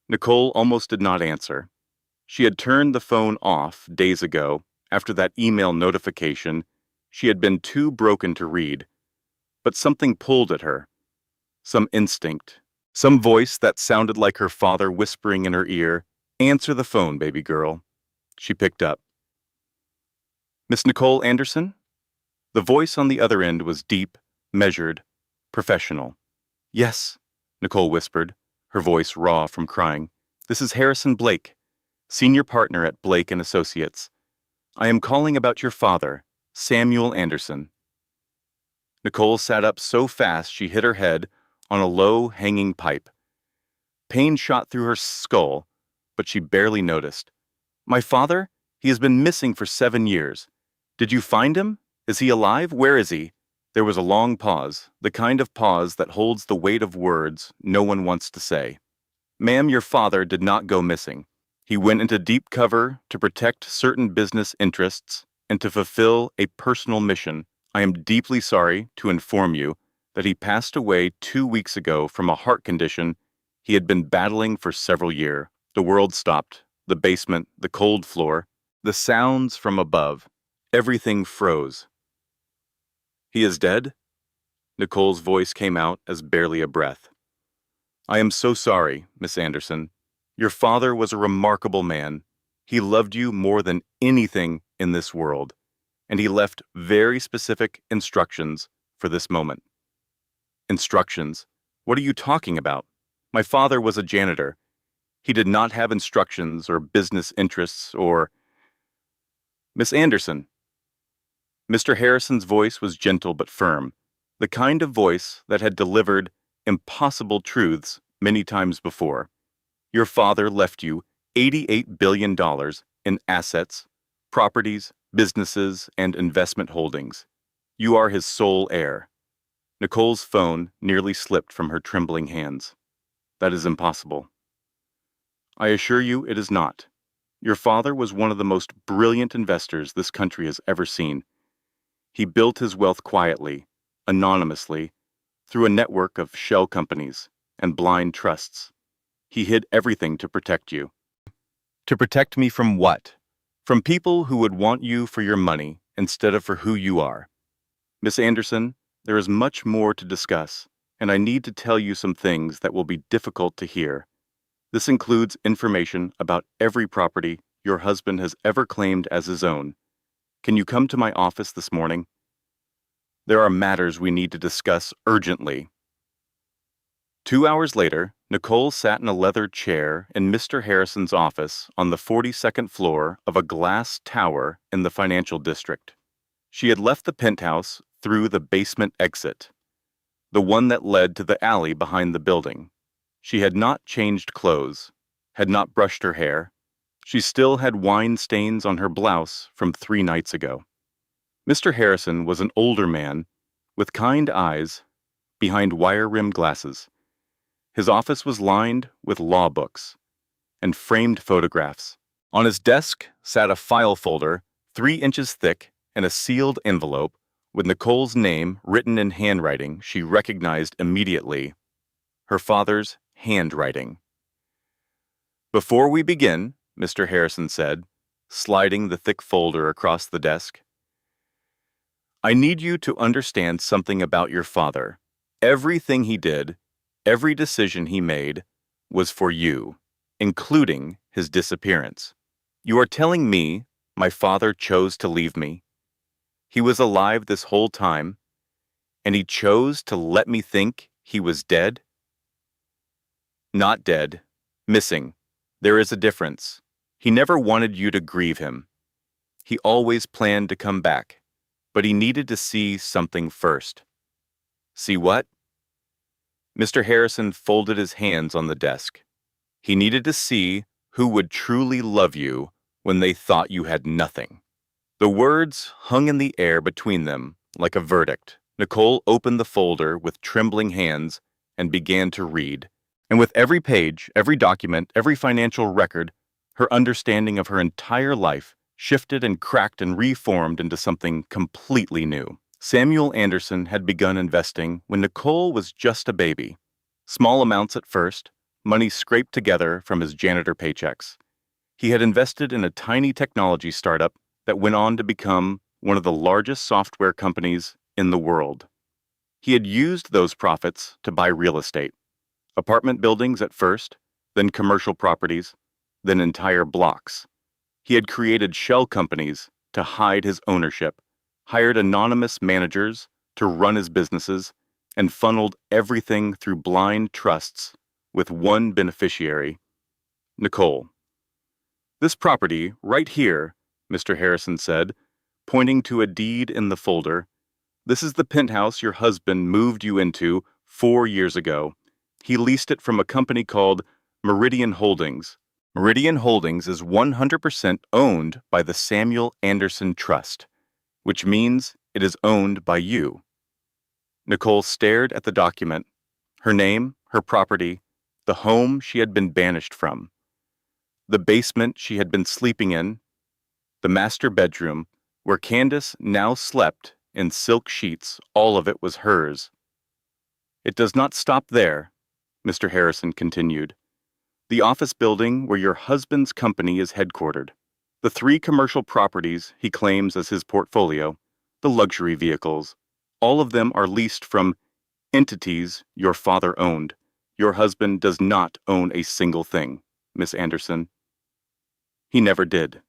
Nicole almost did not answer. She had turned the phone off days ago after that email notification she had been too broken to read, but something pulled at her, some instinct, some voice that sounded like her father whispering in her ear, "Answer the phone, baby girl." She picked up. "Miss Nicole Anderson?" The voice on the other end was deep, measured, professional. "Yes," Nicole whispered, her voice raw from crying. "This is Harrison Blake, senior partner at Blake and Associates. I am calling about your father, Samuel Anderson." Nicole sat up so fast she hit her head on a low, hanging pipe. Pain shot through her skull, but she barely noticed. "My father? He has been missing for 7 years. Did you find him? Is he alive? Where is he?" There was a long pause, the kind of pause that holds the weight of words no one wants to say. "Ma'am, your father did not go missing. He went into deep cover to protect certain business interests and to fulfill a personal mission. I am deeply sorry to inform you that he passed away 2 weeks ago from a heart condition he had been battling for several years." The world stopped, the basement, the cold floor, the sounds from above. Everything froze. "He is dead?" Nicole's voice came out as barely a breath. "I am so sorry, Miss Anderson. Your father was a remarkable man. He loved you more than anything in this world, and he left very specific instructions for this moment." "Instructions? What are you talking about? My father was a janitor. He did not have instructions or business interests or—" "Miss Anderson." Mr. Harrison's voice was gentle but firm, the kind of voice that had delivered impossible truths many times before. "Your father left you $88 billion in assets, properties, businesses, and investment holdings. You are his sole heir." Nicole's phone nearly slipped from her trembling hands. "That is impossible." "I assure you it is not. Your father was one of the most brilliant investors this country has ever seen. He built his wealth quietly, anonymously, through a network of shell companies and blind trusts. He hid everything to protect you." "To protect me from what?" "From people who would want you for your money instead of for who you are. Miss Anderson, there is much more to discuss, and I need to tell you some things that will be difficult to hear. This includes information about every property your husband has ever claimed as his own. Can you come to my office this morning? There are matters we need to discuss urgently." 2 hours later, Nicole sat in a leather chair in Mr. Harrison's office on the 42nd floor of a glass tower in the financial district. She had left the penthouse through the basement exit, the one that led to the alley behind the building. She had not changed clothes, had not brushed her hair. She still had wine stains on her blouse from 3 nights ago. Mr. Harrison was an older man with kind eyes behind wire-rimmed glasses. His office was lined with law books and framed photographs. On his desk sat a file folder 3 inches thick and a sealed envelope with Nicole's name written in handwriting she recognized immediately, her father's handwriting. "Before we begin," Mr. Harrison said, sliding the thick folder across the desk, "I need you to understand something about your father. Everything he did, every decision he made, was for you, including his disappearance. You are telling me my father chose to leave me? He was alive this whole time, and he chose to let me think he was dead?" "Not dead. Missing. There is a difference. He never wanted you to grieve him. He always planned to come back, but he needed to see something first." "See what?" Mr. Harrison folded his hands on the desk. "He needed to see who would truly love you when they thought you had nothing. The words hung in the air between them like a verdict. Nicole opened the folder with trembling hands and began to read. And with every page, every document, every financial record, her understanding of her entire life shifted and cracked and reformed into something completely new. Samuel Anderson had begun investing when Nicole was just a baby. Small amounts at first, money scraped together from his janitor paychecks. He had invested in a tiny technology startup that went on to become one of the largest software companies in the world. He had used those profits to buy real estate, apartment buildings at first, then commercial properties, then entire blocks. He had created shell companies to hide his ownership, hired anonymous managers to run his businesses, and funneled everything through blind trusts with one beneficiary, Nicole. "This property, right here," Mr. Harrison said, pointing to a deed in the folder. "This is the penthouse your husband moved you into 4 years ago. He leased it from a company called Meridian Holdings. Meridian Holdings is 100% owned by the Samuel Anderson Trust, which means it is owned by you." Nicole stared at the document, her name, her property, the home she had been banished from, the basement she had been sleeping in, the master bedroom, where Candace now slept in silk sheets. All of it was hers. "It does not stop there," Mr. Harrison continued. "The office building where your husband's company is headquartered, the 3 commercial properties he claims as his portfolio, the luxury vehicles, all of them are leased from entities your father owned. Your husband does not own a single thing, Miss Anderson. He never did."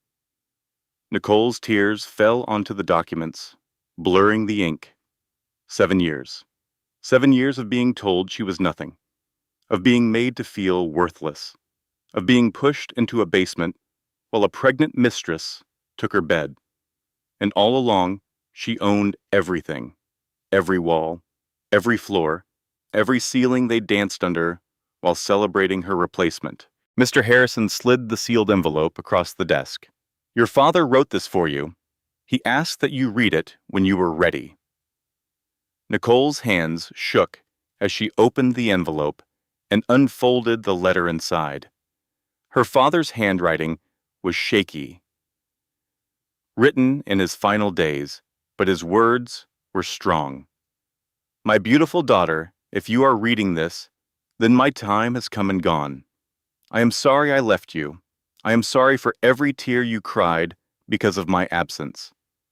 Nicole's tears fell onto the documents, blurring the ink. 7 years. 7 years of being told she was nothing, of being made to feel worthless, of being pushed into a basement while a pregnant mistress took her bed. And all along, she owned everything. Every wall, every floor, every ceiling they danced under while celebrating her replacement. Mr. Harrison slid the sealed envelope across the desk. "Your father wrote this for you. He asked that you read it when you were ready." Nicole's hands shook as she opened the envelope and unfolded the letter inside. Her father's handwriting was shaky, written in his final days, but his words were strong. "My beautiful daughter, if you are reading this, then my time has come and gone. I am sorry I left you. I am sorry for every tear you cried because of my absence.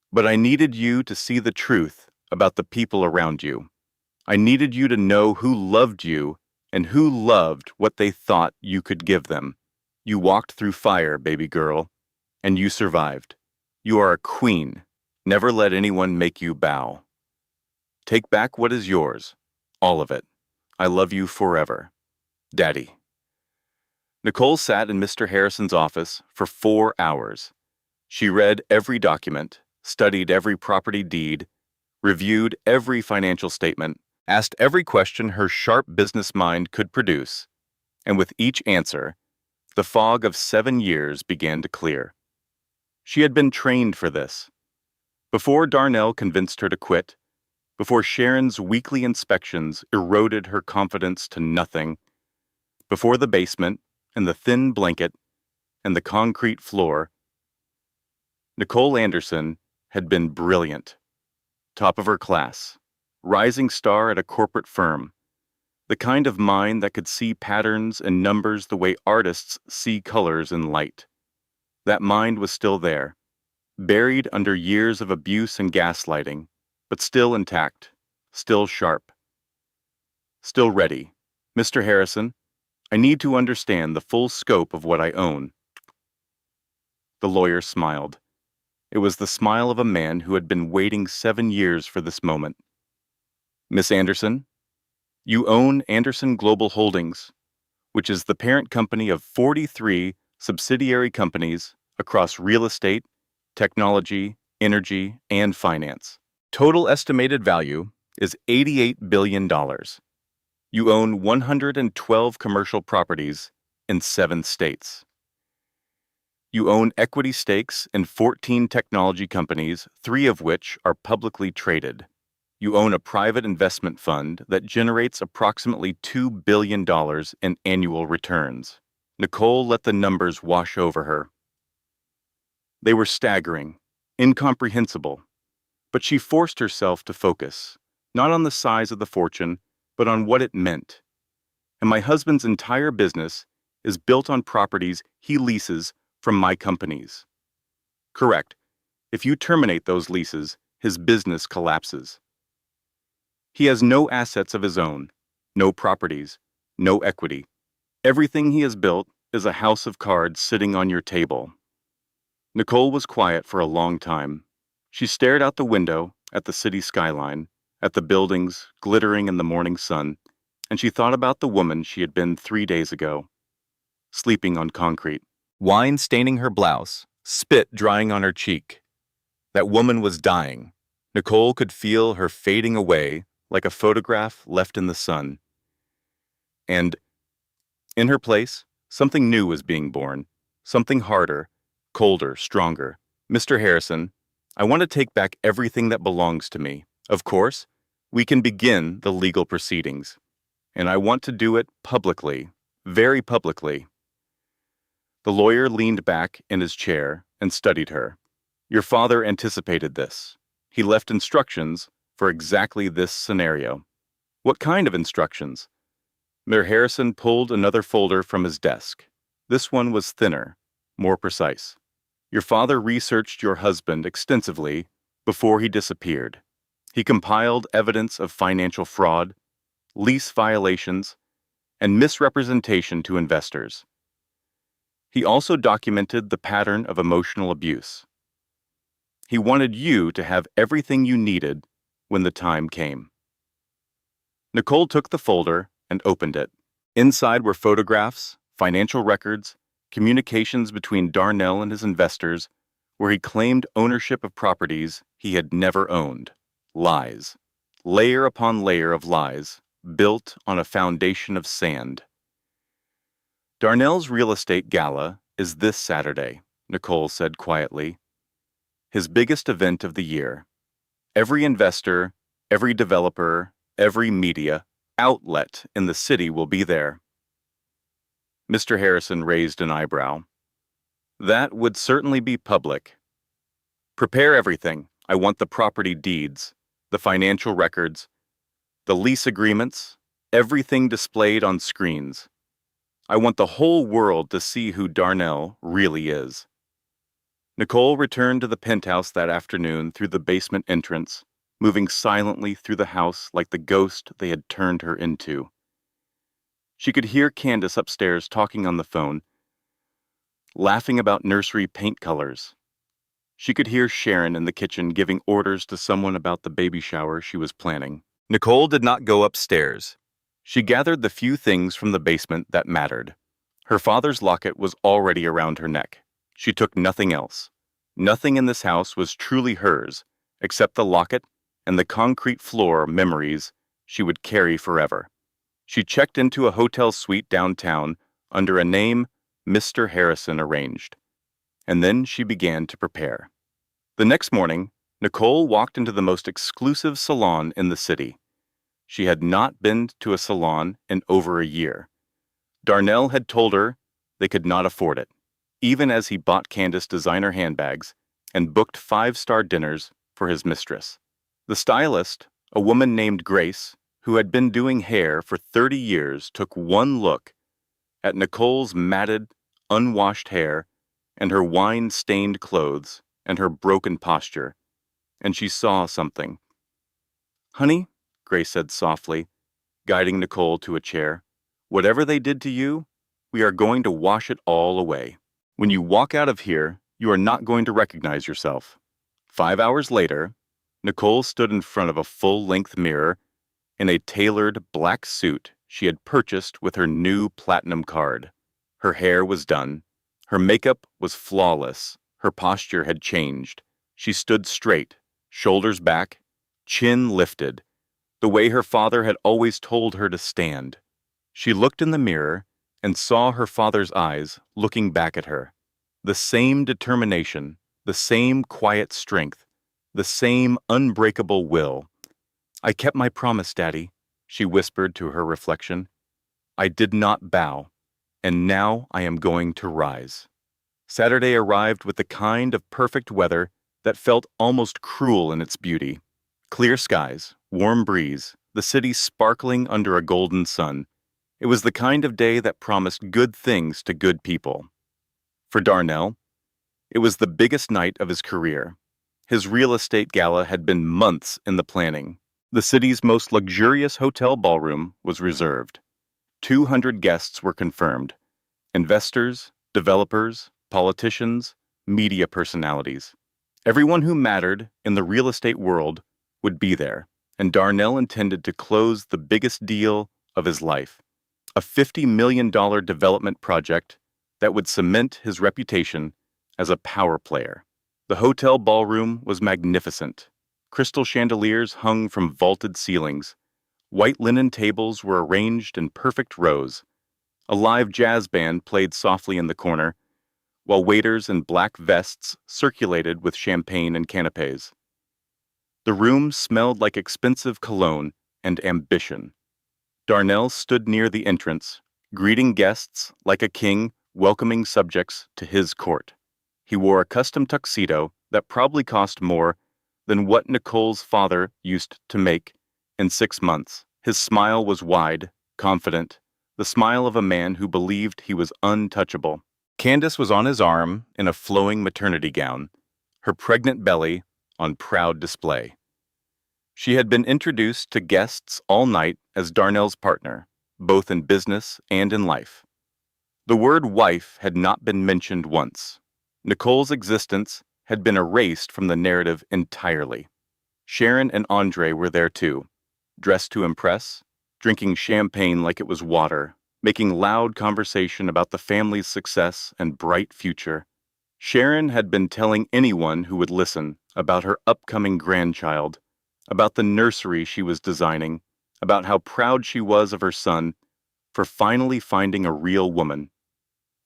But I needed you to see the truth about the people around you. I needed you to know who loved you and who loved what they thought you could give them. You walked through fire, baby girl, and you survived. You are a queen. Never let anyone make you bow. Take back what is yours, all of it. I love you forever. Daddy." Nicole sat in Mr. Harrison's office for 4 hours. She read every document, studied every property deed, reviewed every financial statement, asked every question her sharp business mind could produce, and with each answer, the fog of 7 years began to clear. She had been trained for this. Before Darnell convinced her to quit, before Sharon's weekly inspections eroded her confidence to nothing, before the basement and the thin blanket and the concrete floor, Nicole Anderson had been brilliant. Top of her class, rising star at a corporate firm, the kind of mind that could see patterns and numbers the way artists see colors and light. That mind was still there, buried under years of abuse and gaslighting, but still intact, still sharp, still ready. "Mr. Harrison, I need to understand the full scope of what I own." The lawyer smiled. It was the smile of a man who had been waiting 7 years for this moment. "Miss Anderson, you own Anderson Global Holdings, which is the parent company of 43 subsidiary companies across real estate, technology, energy, and finance. Total estimated value is $88 billion. You own 112 commercial properties in 7 states. You own equity stakes in 14 technology companies, 3 of which are publicly traded. You own a private investment fund that generates approximately $2 billion in annual returns. Nicole let the numbers wash over her. They were staggering, incomprehensible, but she forced herself to focus, not on the size of the fortune, but on what it meant. And my husband's entire business is built on properties he leases from my companies. Correct. If you terminate those leases, his business collapses. He has no assets of his own, no properties, no equity. Everything he has built is a house of cards sitting on your table. Nicole was quiet for a long time. She stared out the window at the city skyline, at the buildings glittering in the morning sun, and she thought about the woman she had been 3 days ago, sleeping on concrete, wine staining her blouse, spit drying on her cheek. That woman was dying. Nicole could feel her fading away like a photograph left in the sun. And in her place, something new was being born, something harder, colder, stronger. Mr. Harrison, I want to take back everything that belongs to me. Of course, we can begin the legal proceedings. And I want to do it publicly, very publicly. The lawyer leaned back in his chair and studied her. Your father anticipated this. He left instructions for exactly this scenario. What kind of instructions? Mayor Harrison pulled another folder from his desk. This one was thinner, more precise. Your father researched your husband extensively before he disappeared. He compiled evidence of financial fraud, lease violations, and misrepresentation to investors. He also documented the pattern of emotional abuse. He wanted you to have everything you needed when the time came. Nicole took the folder and opened it. Inside were photographs, financial records, communications between Darnell and his investors, where he claimed ownership of properties he had never owned. Lies. Layer upon layer of lies, built on a foundation of sand. Darnell's real estate gala is this Saturday, Nicole said quietly. His biggest event of the year. Every investor, every developer, every media outlet in the city will be there. Mr. Harrison raised an eyebrow. That would certainly be public. Prepare everything. I want the property deeds, the financial records, the lease agreements, everything displayed on screens. I want the whole world to see who Darnell really is. Nicole returned to the penthouse that afternoon through the basement entrance, moving silently through the house like the ghost they had turned her into. She could hear Candace upstairs talking on the phone, laughing about nursery paint colors. She could hear Sharon in the kitchen giving orders to someone about the baby shower she was planning. Nicole did not go upstairs. She gathered the few things from the basement that mattered. Her father's locket was already around her neck. She took nothing else. Nothing in this house was truly hers, except the locket and the concrete floor memories she would carry forever. She checked into a hotel suite downtown under a name Mr. Harrison arranged. And then she began to prepare. The next morning, Nicole walked into the most exclusive salon in the city. She had not been to a salon in over a year. Darnell had told her they could not afford it, even as he bought Candace designer handbags and booked 5-star dinners for his mistress. The stylist, a woman named Grace, who had been doing hair for 30 years, took one look at Nicole's matted, unwashed hair and her wine-stained clothes and her broken posture, and she saw something. Honey, Grace said softly, guiding Nicole to a chair, whatever they did to you, we are going to wash it all away. When you walk out of here, you are not going to recognize yourself. 5 hours later, Nicole stood in front of a full-length mirror in a tailored black suit she had purchased with her new platinum card. Her hair was done. Her makeup was flawless. Her posture had changed. She stood straight, shoulders back, chin lifted, the way her father had always told her to stand. She looked in the mirror and saw her father's eyes looking back at her. The same determination, the same quiet strength, the same unbreakable will. "I kept my promise, Daddy," she whispered to her reflection. "I did not bow, and now I am going to rise." Saturday arrived with the kind of perfect weather that felt almost cruel in its beauty. Clear skies, warm breeze, the city sparkling under a golden sun. It was the kind of day that promised good things to good people. For Darnell, it was the biggest night of his career. His real estate gala had been months in the planning. The city's most luxurious hotel ballroom was reserved. 200 guests were confirmed. Investors, developers, politicians, media personalities. Everyone who mattered in the real estate world would be there, and Darnell intended to close the biggest deal of his life, a $50 million development project that would cement his reputation as a power player. The hotel ballroom was magnificent. Crystal chandeliers hung from vaulted ceilings. White linen tables were arranged in perfect rows. A live jazz band played softly in the corner, while waiters in black vests circulated with champagne and canapes. The room smelled like expensive cologne and ambition. Darnell stood near the entrance, greeting guests like a king welcoming subjects to his court. He wore a custom tuxedo that probably cost more than what Nicole's father used to make in 6 months. His smile was wide, confident, the smile of a man who believed he was untouchable. Candace was on his arm in a flowing maternity gown, her pregnant belly on proud display. She had been introduced to guests all night as Darnell's partner, both in business and in life. The word wife had not been mentioned once. Nicole's existence had been erased from the narrative entirely. Sharon and Andre were there too, dressed to impress, drinking champagne like it was water, making loud conversation about the family's success and bright future. Sharon had been telling anyone who would listen about her upcoming grandchild, about the nursery she was designing, about how proud she was of her son for finally finding a real woman.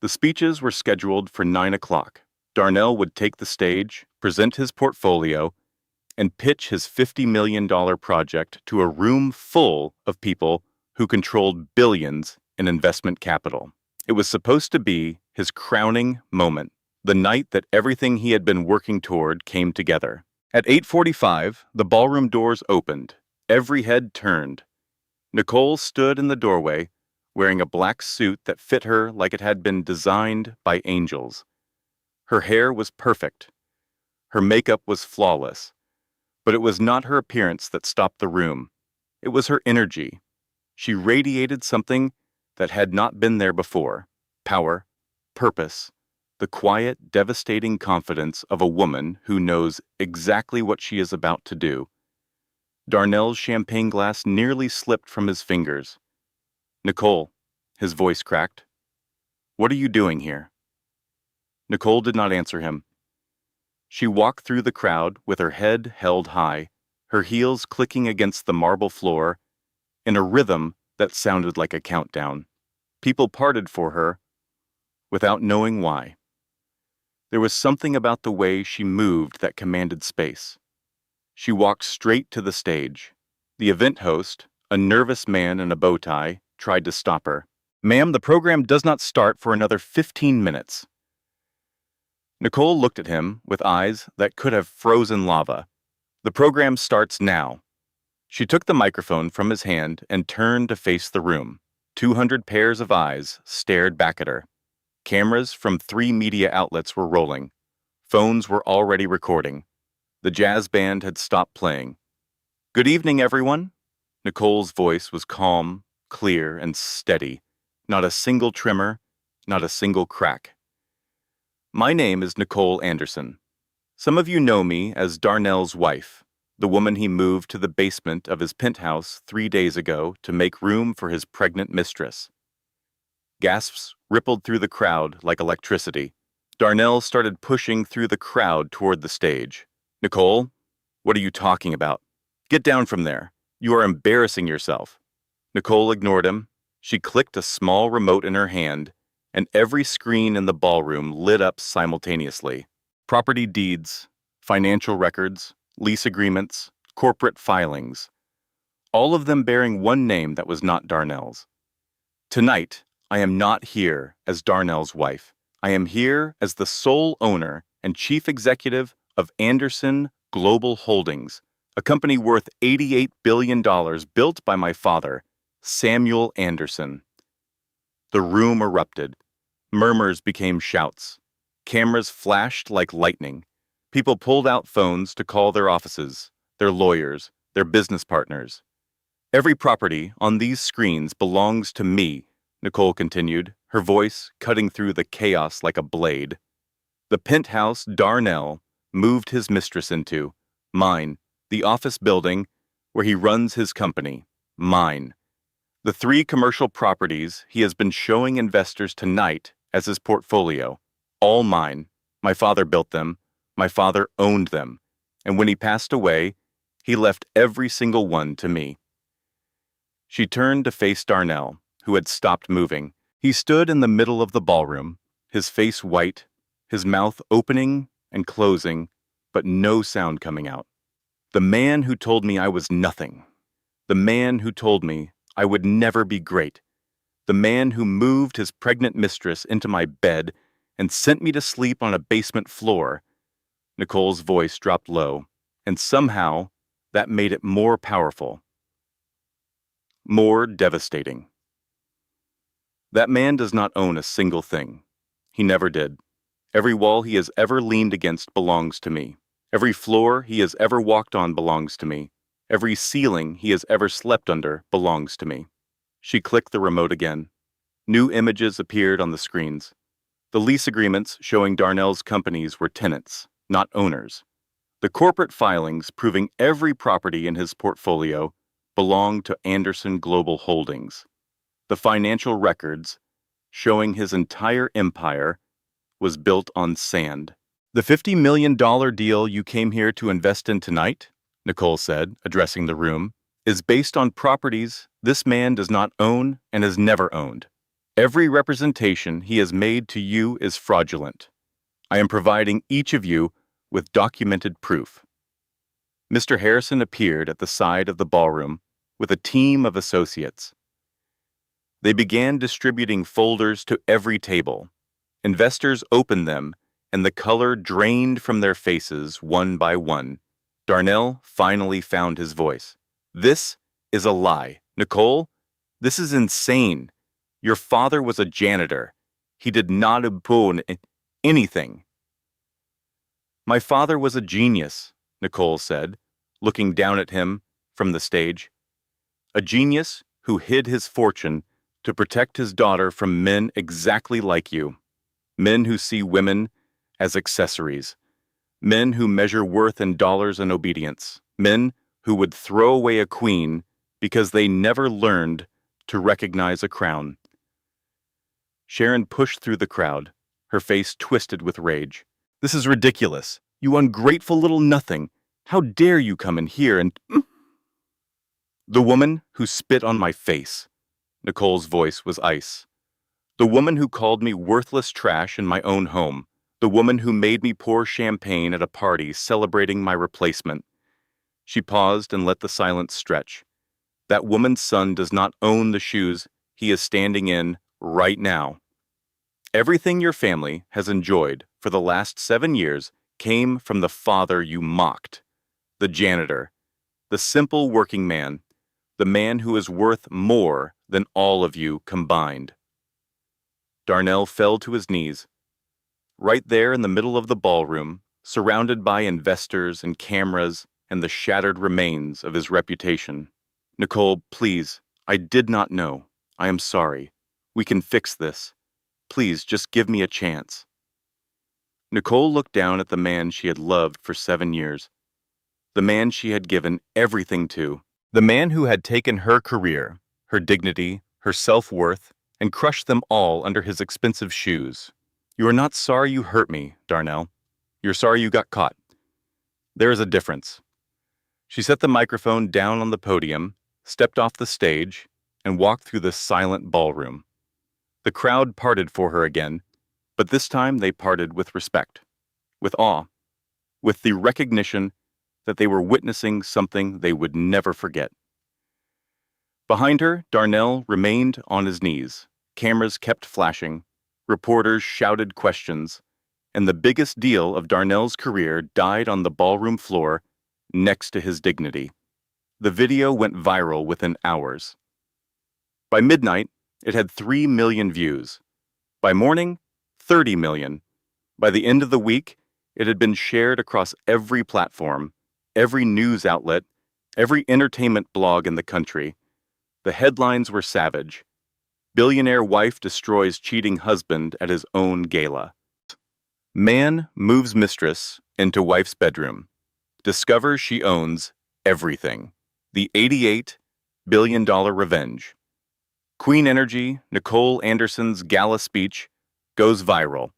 The speeches were scheduled for 9 o'clock. Darnell would take the stage, present his portfolio, and pitch his $50 million project to a room full of people who controlled billions in investment capital. It was supposed to be his crowning moment, the night that everything he had been working toward came together. At 8:45, the ballroom doors opened. Every head turned. Nicole stood in the doorway, wearing a black suit that fit her like it had been designed by angels. Her hair was perfect. Her makeup was flawless. But it was not her appearance that stopped the room. It was her energy. She radiated something that had not been there before: power, purpose, the quiet, devastating confidence of a woman who knows exactly what she is about to do. Darnell's champagne glass nearly slipped from his fingers. "Nicole," his voice cracked. "What are you doing here?" Nicole did not answer him. She walked through the crowd with her head held high, her heels clicking against the marble floor, in a rhythm that sounded like a countdown. People parted for her without knowing why. There was something about the way she moved that commanded space. She walked straight to the stage. The event host, a nervous man in a bow tie, tried to stop her. "Ma'am, the program does not start for another 15 minutes. Nicole looked at him with eyes that could have frozen lava. "The program starts now." She took the microphone from his hand and turned to face the room. 200 pairs of eyes stared back at her. Cameras from 3 media outlets were rolling. Phones were already recording. The jazz band had stopped playing. "Good evening, everyone." Nicole's voice was calm, clear, and steady. Not a single tremor, not a single crack. "My name is Nicole Anderson. Some of you know me as Darnell's wife, the woman he moved to the basement of his penthouse 3 days ago to make room for his pregnant mistress." Gasps rippled through the crowd like electricity. Darnell started pushing through the crowd toward the stage. "Nicole, what are you talking about? Get down from there. You are embarrassing yourself." Nicole ignored him. She clicked a small remote in her hand and every screen in the ballroom lit up simultaneously. Property deeds, financial records, lease agreements, corporate filings, all of them bearing one name that was not Darnell's. Tonight, I am not here as Darnell's wife. I am here as the sole owner and chief executive of Anderson Global Holdings, a company worth $88 billion built by my father, Samuel Anderson. The room erupted. Murmurs became shouts. Cameras flashed like lightning. People pulled out phones to call their offices, their lawyers, their business partners. Every property on these screens belongs to me, Nicole continued, her voice cutting through the chaos like a blade. The penthouse Darnell moved his mistress into, mine, the office building where he runs his company, mine. The 3 commercial properties he has been showing investors tonight as his portfolio, all mine. My father built them, my father owned them, and when he passed away, he left every single one to me. She turned to face Darnell, who had stopped moving. He stood in the middle of the ballroom, his face white, his mouth opening and closing, but no sound coming out. The man who told me I was nothing. The man who told me I would never be great. The man who moved his pregnant mistress into my bed and sent me to sleep on a basement floor. Nicole's voice dropped low, and somehow that made it more powerful, more devastating. That man does not own a single thing. He never did. Every wall he has ever leaned against belongs to me. Every floor he has ever walked on belongs to me. Every ceiling he has ever slept under belongs to me. She clicked the remote again. New images appeared on the screens. The lease agreements showing Darnell's companies were tenants, not owners. The corporate filings proving every property in his portfolio belonged to Anderson Global Holdings. The financial records showing his entire empire was built on sand. The $50 million deal you came here to invest in tonight, Nicole said, addressing the room, is based on properties this man does not own and has never owned. Every representation he has made to you is fraudulent. I am providing each of you with documented proof. Mr. Harrison appeared at the side of the ballroom with a team of associates. They began distributing folders to every table. Investors opened them, and the color drained from their faces one by one. Darnell finally found his voice. This is a lie. Nicole, this is insane. Your father was a janitor. He did not own anything. My father was a genius, Nicole said, looking down at him from the stage. A genius who hid his fortune to protect his daughter from men exactly like you. Men who see women as accessories. Men who measure worth in dollars and obedience. Men who would throw away a queen because they never learned to recognize a crown. Sharon pushed through the crowd, her face twisted with rage. This is ridiculous. You ungrateful little nothing. How dare you come in here and... The woman who spit on my face. Nicole's voice was ice. The woman who called me worthless trash in my own home. The woman who made me pour champagne at a party celebrating my replacement. She paused and let the silence stretch. That woman's son does not own the shoes he is standing in right now. Everything your family has enjoyed for the last 7 years came from the father you mocked. The janitor. The simple working man. The man who is worth more than all of you combined. Darnell fell to his knees. Right there in the middle of the ballroom, surrounded by investors and cameras and the shattered remains of his reputation. Nicole, please, I did not know. I am sorry. We can fix this. Please, just give me a chance. Nicole looked down at the man she had loved for 7 years. The man she had given everything to. The man who had taken her career, her dignity, her self-worth, and crushed them all under his expensive shoes. You are not sorry you hurt me, Darnell. You're sorry you got caught. There is a difference. She set the microphone down on the podium, stepped off the stage, and walked through the silent ballroom. The crowd parted for her again, but this time they parted with respect, with awe, with the recognition that they were witnessing something they would never forget. Behind her, Darnell remained on his knees. Cameras kept flashing. Reporters shouted questions. And the biggest deal of Darnell's career died on the ballroom floor next to his dignity. The video went viral within hours. By midnight, it had 3 million views. By morning, 30 million. By the end of the week, it had been shared across every platform, every news outlet, every entertainment blog in the country. The headlines were savage. Billionaire wife destroys cheating husband at his own gala. Man moves mistress into wife's bedroom. Discovers she owns everything. The $88 billion revenge. Queen Energy, Nicole Anderson's gala speech, goes viral.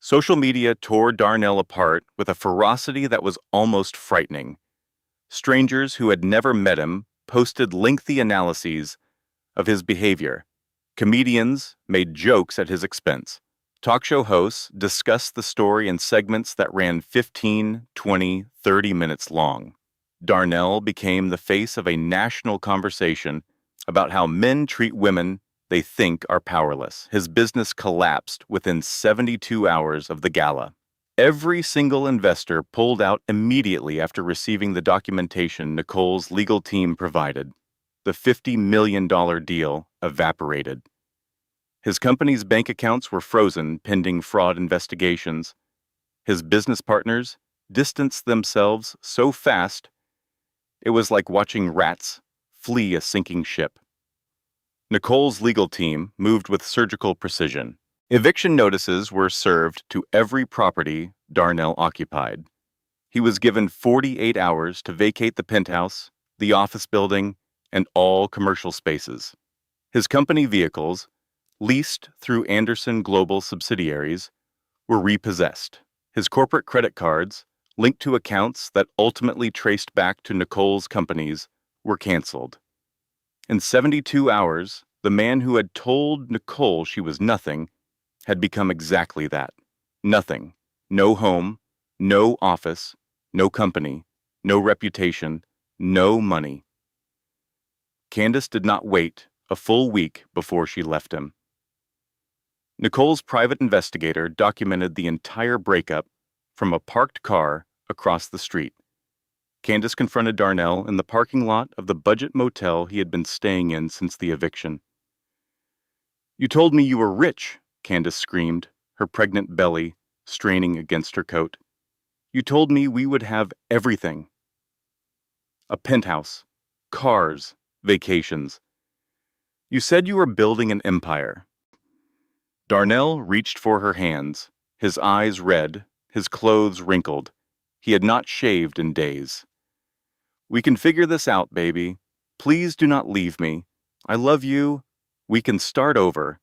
Social media tore Darnell apart with a ferocity that was almost frightening. Strangers who had never met him posted lengthy analyses of his behavior. Comedians made jokes at his expense. Talk show hosts discussed the story in segments that ran 15, 20, 30 minutes long. Darnell became the face of a national conversation about how men treat women they think are powerless. His business collapsed within 72 hours of the gala. Every single investor pulled out immediately after receiving the documentation Nicole's legal team provided. The $50 million deal evaporated. His company's bank accounts were frozen pending fraud investigations. His business partners distanced themselves so fast it was like watching rats flee a sinking ship. Nicole's legal team moved with surgical precision. Eviction notices were served to every property Darnell occupied. He was given 48 hours to vacate the penthouse, the office building, and all commercial spaces. His company vehicles, leased through Anderson Global subsidiaries, were repossessed. His corporate credit cards, linked to accounts that ultimately traced back to Nicole's companies, were canceled. In 72 hours, the man who had told Nicole she was nothing had become exactly that. Nothing. No home, no office, no company, no reputation, no money. Candace did not wait a full week before she left him. Nicole's private investigator documented the entire breakup from a parked car across the street. Candace confronted Darnell in the parking lot of the budget motel he had been staying in since the eviction. "You told me you were rich," Candace screamed, her pregnant belly straining against her coat. "You told me we would have everything. A penthouse, cars, vacations. You said you were building an empire." Darnell reached for her hands, his eyes red, his clothes wrinkled. He had not shaved in days. "We can figure this out, baby. Please do not leave me. I love you. We can start over."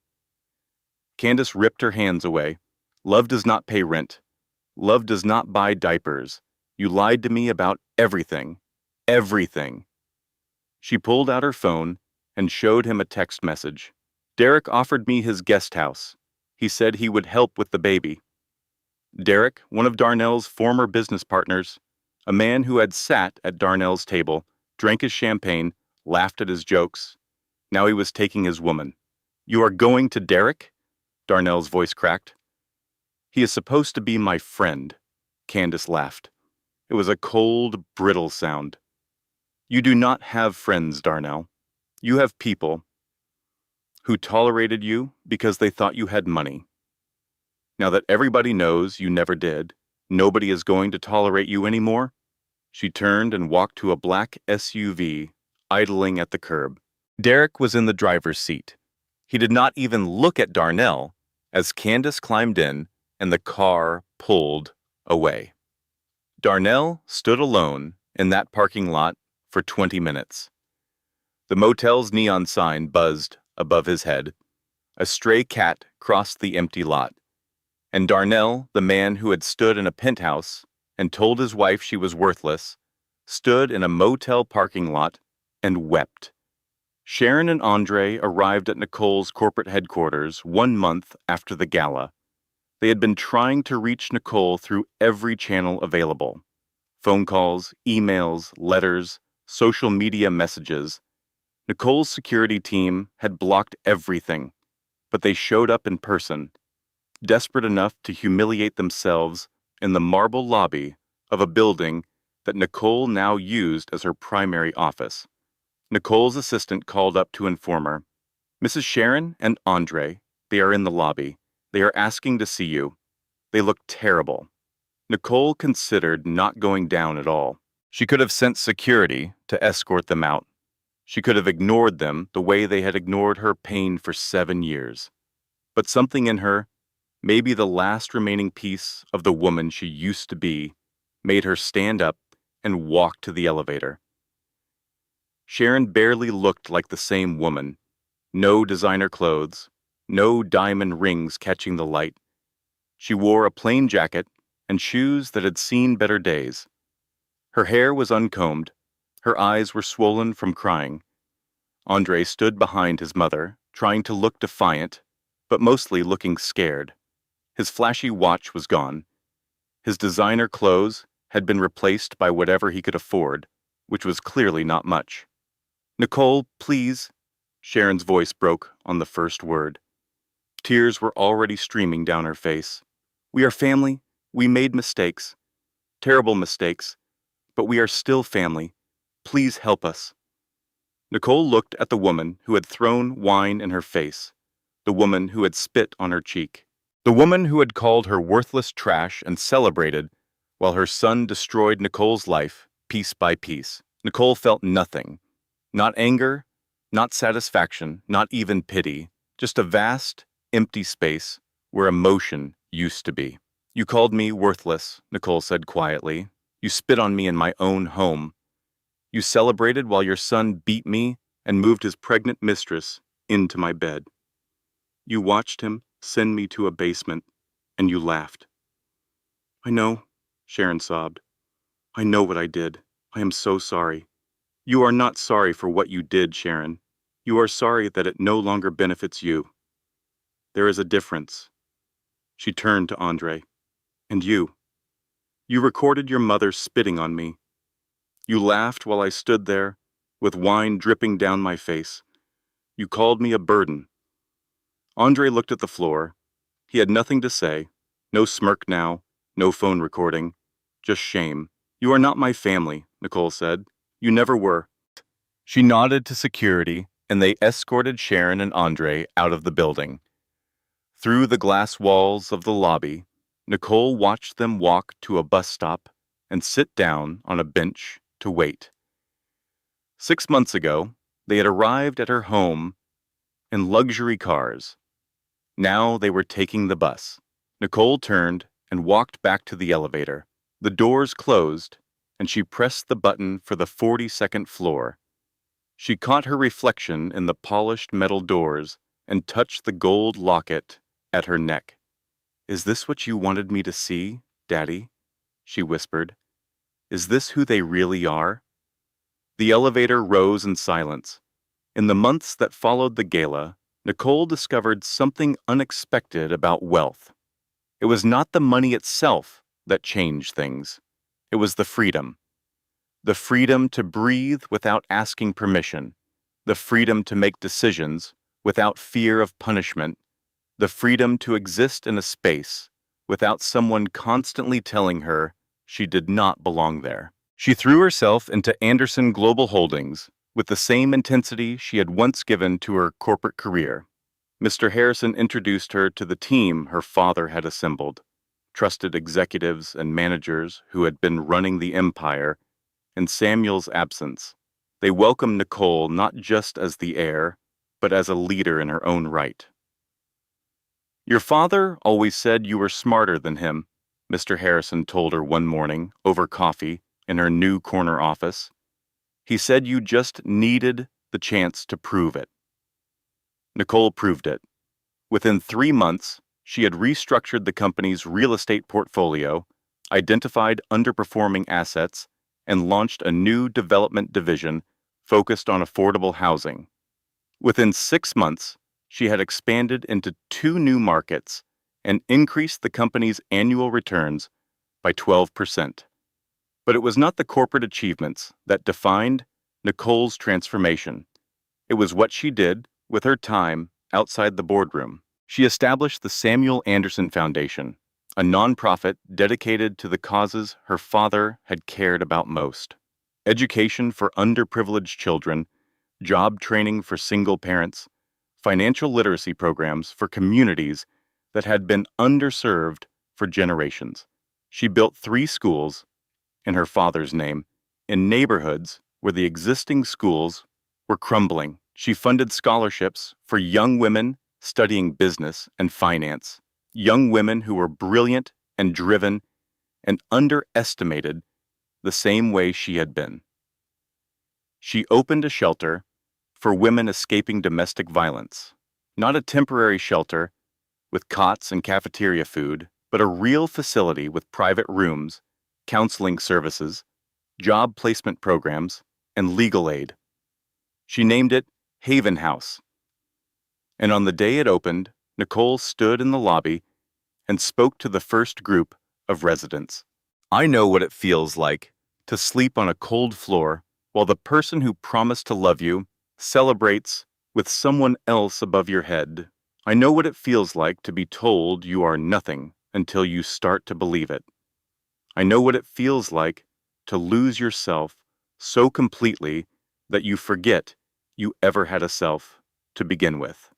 Candace ripped her hands away. "Love does not pay rent. Love does not buy diapers. You lied to me about everything. Everything." She pulled out her phone and showed him a text message. "Derek offered me his guest house. He said he would help with the baby." Derek, one of Darnell's former business partners, a man who had sat at Darnell's table, drank his champagne, laughed at his jokes. Now he was taking his woman. "You are going to Derek?" Darnell's voice cracked. "He is supposed to be my friend," Candace laughed. It was a cold, brittle sound. "You do not have friends, Darnell. You have people who tolerated you because they thought you had money. Now that everybody knows you never did, nobody is going to tolerate you anymore." She turned and walked to a black SUV idling at the curb. Derek was in the driver's seat. He did not even look at Darnell as Candace climbed in and the car pulled away. Darnell stood alone in that parking lot for 20 minutes. The motel's neon sign buzzed above his head. A stray cat crossed the empty lot. And Darnell, the man who had stood in a penthouse and told his wife she was worthless, stood in a motel parking lot and wept. Sharon and Andre arrived at Nicole's corporate headquarters 1 month after the gala. They had been trying to reach Nicole through every channel available: phone calls, emails, letters, social media messages. Nicole's security team had blocked everything, but they showed up in person, desperate enough to humiliate themselves in the marble lobby of a building that Nicole now used as her primary office. Nicole's assistant called up to inform her, "Mrs. Sharon and Andre, they are in the lobby. They are asking to see you. They look terrible." Nicole considered not going down at all. She could have sent security to escort them out. She could have ignored them the way they had ignored her pain for 7 years. But something in her, maybe the last remaining piece of the woman she used to be, made her stand up and walk to the elevator. Sharon barely looked like the same woman. No designer clothes, no diamond rings catching the light. She wore a plain jacket and shoes that had seen better days. Her hair was uncombed. Her eyes were swollen from crying. Andre stood behind his mother, trying to look defiant, but mostly looking scared. His flashy watch was gone. His designer clothes had been replaced by whatever he could afford, which was clearly not much. "Nicole, please." Sharon's voice broke on the first word. Tears were already streaming down her face. "We are family. We made mistakes. Terrible mistakes. But we are still family. Please help us." Nicole looked at the woman who had thrown wine in her face, the woman who had spit on her cheek, the woman who had called her worthless trash and celebrated while her son destroyed Nicole's life piece by piece. Nicole felt nothing. Not anger, not satisfaction, not even pity, just a vast, empty space where emotion used to be. "You called me worthless," Nicole said quietly. "You spit on me in my own home. You celebrated while your son beat me and moved his pregnant mistress into my bed. You watched him send me to a basement, and you laughed." "I know," Sharon sobbed. "I know what I did. I am so sorry." "You are not sorry for what you did, Sharon. You are sorry that it no longer benefits you. There is a difference." She turned to Andre. "And you. You recorded your mother spitting on me. You laughed while I stood there, with wine dripping down my face. You called me a burden." Andre looked at the floor. He had nothing to say. No smirk now, no phone recording. Just shame. "You are not my family," Nicole said. "You never were." She nodded to security, and they escorted Sharon and Andre out of the building. Through the glass walls of the lobby, Nicole watched them walk to a bus stop and sit down on a bench to wait. 6 months ago, they had arrived at her home in luxury cars. Now they were taking the bus. Nicole turned and walked back to the elevator. The doors closed, and she pressed the button for the 42nd floor. She caught her reflection in the polished metal doors and touched the gold locket at her neck. "Is this what you wanted me to see, Daddy?" she whispered. "Is this who they really are?" The elevator rose in silence. In the months that followed the gala, Nicole discovered something unexpected about wealth. It was not the money itself that changed things. It was the freedom. The freedom to breathe without asking permission. The freedom to make decisions without fear of punishment. The freedom to exist in a space without someone constantly telling her she did not belong there. She threw herself into Anderson Global Holdings with the same intensity she had once given to her corporate career. Mr. Harrison introduced her to the team her father had assembled, trusted executives and managers who had been running the empire. In Samuel's absence, they welcomed Nicole not just as the heir, but as a leader in her own right. "Your father always said you were smarter than him," Mr. Harrison told her one morning over coffee in her new corner office. "He said you just needed the chance to prove it." Nicole proved it. Within 3 months, she had restructured the company's real estate portfolio, identified underperforming assets, and launched a new development division focused on affordable housing. Within 6 months, she had expanded into 2 new markets and increased the company's annual returns by 12%. But it was not the corporate achievements that defined Nicole's transformation. It was what she did with her time outside the boardroom. She established the Samuel Anderson Foundation, a nonprofit dedicated to the causes her father had cared about most: education for underprivileged children, job training for single parents, financial literacy programs for communities that had been underserved for generations. She built 3 schools in her father's name in neighborhoods where the existing schools were crumbling. She funded scholarships for young women studying business and finance, young women who were brilliant and driven and underestimated the same way she had been. She opened a shelter for women escaping domestic violence, not a temporary shelter with cots and cafeteria food, but a real facility with private rooms, counseling services, job placement programs, and legal aid. She named it Haven House. And on the day it opened, Nicole stood in the lobby and spoke to the first group of residents. I know what it feels like to sleep on a cold floor while the person who promised to love you celebrates with someone else above your head. I know what it feels like to be told you are nothing until you start to believe it. I know what it feels like to lose yourself so completely that you forget you ever had a self to begin with.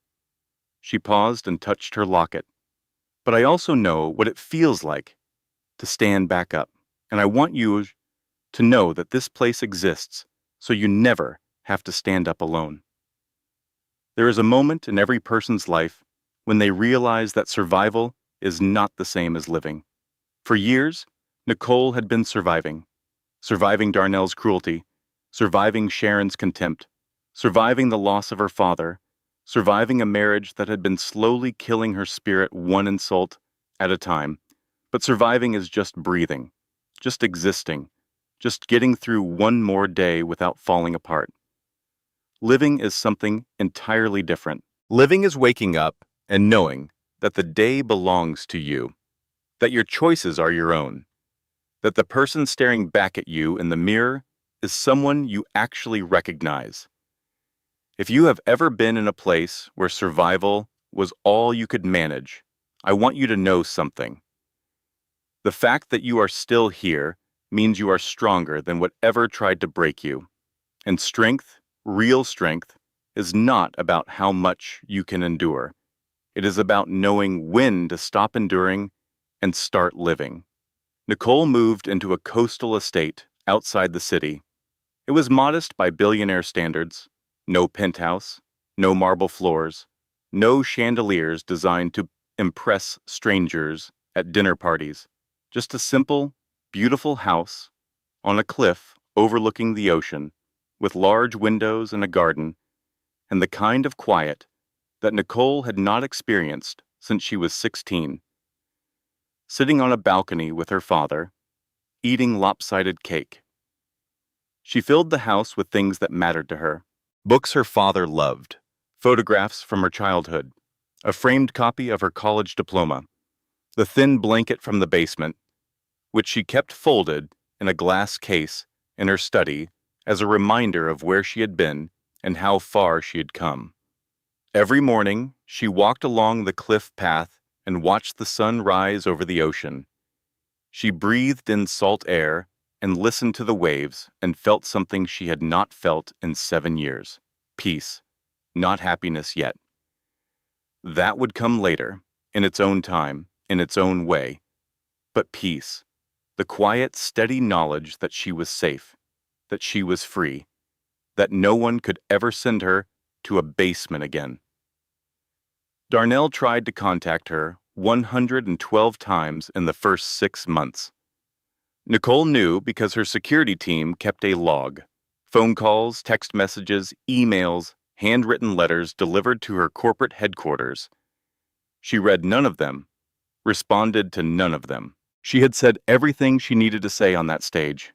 She paused and touched her locket. But I also know what it feels like to stand back up, and I want you to know that this place exists so you never have to stand up alone. There is a moment in every person's life when they realize that survival is not the same as living. For years, Nicole had been surviving Darnell's cruelty, surviving Sharon's contempt, surviving the loss of her father, surviving a marriage that had been slowly killing her spirit one insult at a time. But surviving is just breathing, just existing, just getting through one more day without falling apart. Living is something entirely different. Living is waking up and knowing that the day belongs to you, that your choices are your own, that the person staring back at you in the mirror is someone you actually recognize. If you have ever been in a place where survival was all you could manage, I want you to know something. The fact that you are still here means you are stronger than whatever tried to break you. And strength, real strength, is not about how much you can endure. It is about knowing when to stop enduring and start living. Nicole moved into a coastal estate outside the city. It was modest by billionaire standards. No penthouse, no marble floors, no chandeliers designed to impress strangers at dinner parties. Just a simple, beautiful house on a cliff overlooking the ocean, with large windows and a garden, and the kind of quiet that Nicole had not experienced since she was 16. Sitting on a balcony with her father, eating lopsided cake. She filled the house with things that mattered to her. Books her father loved, photographs from her childhood, a framed copy of her college diploma, the thin blanket from the basement, which she kept folded in a glass case in her study as a reminder of where she had been and how far she had come. Every morning, she walked along the cliff path and watched the sun rise over the ocean. She breathed in salt air and listened to the waves and felt something she had not felt in 7 years. Peace, not happiness yet. That would come later, in its own time, in its own way. But peace, the quiet, steady knowledge that she was safe, that she was free, that no one could ever send her to a basement again. Darnell tried to contact her 112 times in the first 6 months. Nicole knew because her security team kept a log. Phone calls, text messages, emails, handwritten letters delivered to her corporate headquarters. She read none of them, responded to none of them. She had said everything she needed to say on that stage,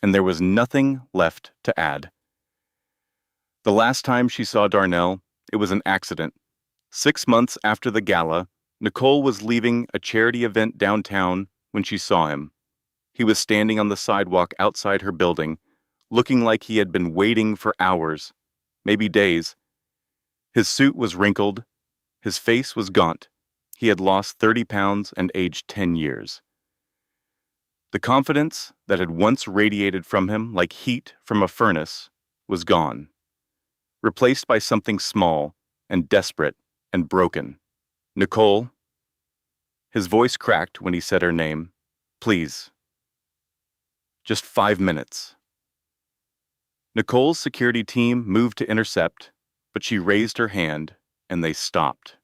and there was nothing left to add. The last time she saw Darnell, It was an accident. 6 months after the gala, Nicole was leaving a charity event downtown when she saw him. He was standing on the sidewalk outside her building, looking like he had been waiting for hours, maybe days. His suit was wrinkled, his face was gaunt. He had lost 30 pounds and aged 10 years. The confidence that had once radiated from him like heat from a furnace was gone, replaced by something small and desperate and broken. Nicole. His voice cracked when he said her name. Please. Just 5 minutes. Nicole's security team moved to intercept, but she raised her hand and they stopped.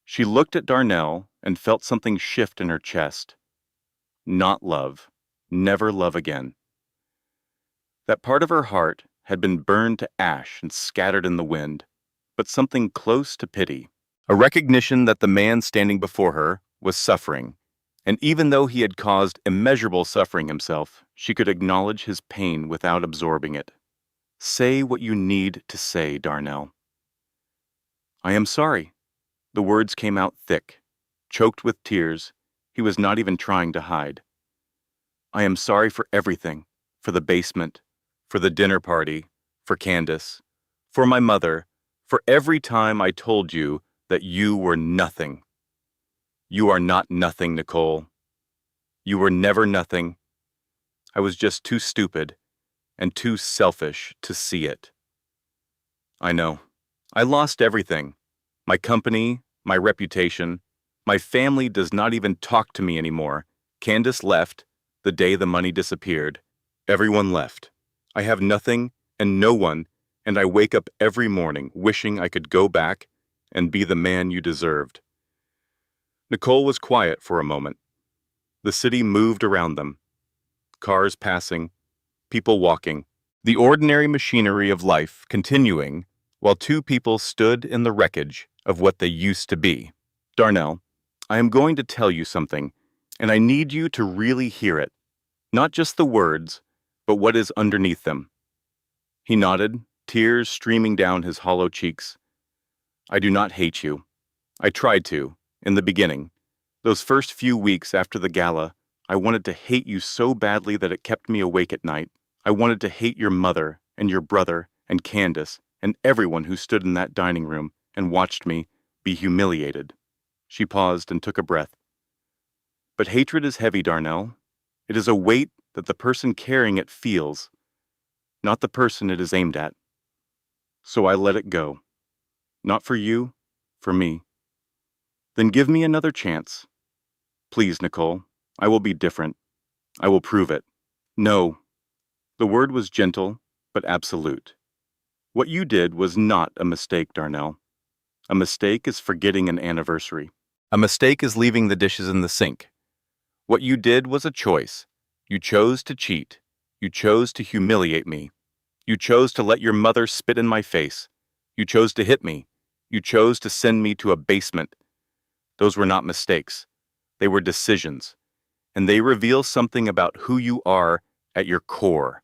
She looked at Darnell and felt something shift in her chest. Not love. Never love again. That part of her heart had been burned to ash and scattered in the wind, but something close to pity. A recognition that the man standing before her was suffering, and even though he had caused immeasurable suffering himself, she could acknowledge his pain without absorbing it. Say what you need to say, Darnell. I am sorry. The words came out thick, choked with tears. He was not even trying to hide. I am sorry for everything, for the basement, for the dinner party, for Candace, for my mother, for every time I told you that you were nothing. You are not nothing, Nicole. You were never nothing. I was just too stupid and too selfish to see it. I know. I lost everything. My company, my reputation. My family does not even talk to me anymore. Candace left the day the money disappeared. Everyone left. I have nothing and no one, and I wake up every morning wishing I could go back and be the man you deserved. Nicole was quiet for a moment. The city moved around them. Cars passing, people walking, the ordinary machinery of life continuing while two people stood in the wreckage of what they used to be. Darnell, I am going to tell you something, and I need you to really hear it. Not just the words, but what is underneath them. He nodded, tears streaming down his hollow cheeks. I do not hate you. I tried to, in the beginning. Those first few weeks after the gala, I wanted to hate you so badly that it kept me awake at night. I wanted to hate your mother and your brother and Candace and everyone who stood in that dining room and watched me be humiliated. She paused and took a breath. But hatred is heavy, Darnell. It is a weight that the person carrying it feels, not the person it is aimed at. So I let it go. Not for you, for me. Then give me another chance. Please, Nicole, I will be different. I will prove it. No. The word was gentle, but absolute. What you did was not a mistake, Darnell. A mistake is forgetting an anniversary. A mistake is leaving the dishes in the sink. What you did was a choice. You chose to cheat. You chose to humiliate me. You chose to let your mother spit in my face. You chose to hit me. You chose to send me to a basement. Those were not mistakes. They were decisions. And they reveal something about who you are at your core.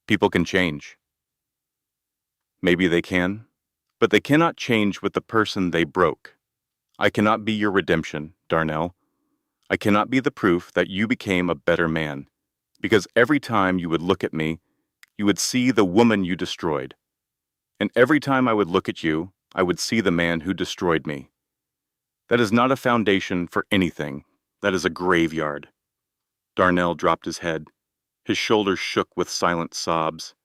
People can change. Maybe they can, but they cannot change with the person they broke. I cannot be your redemption, Darnell. I cannot be the proof that you became a better man, because every time you would look at me, you would see the woman you destroyed. And every time I would look at you, I would see the man who destroyed me. That is not a foundation for anything. That is a graveyard. Darnell dropped his head. His shoulders shook with silent sobs.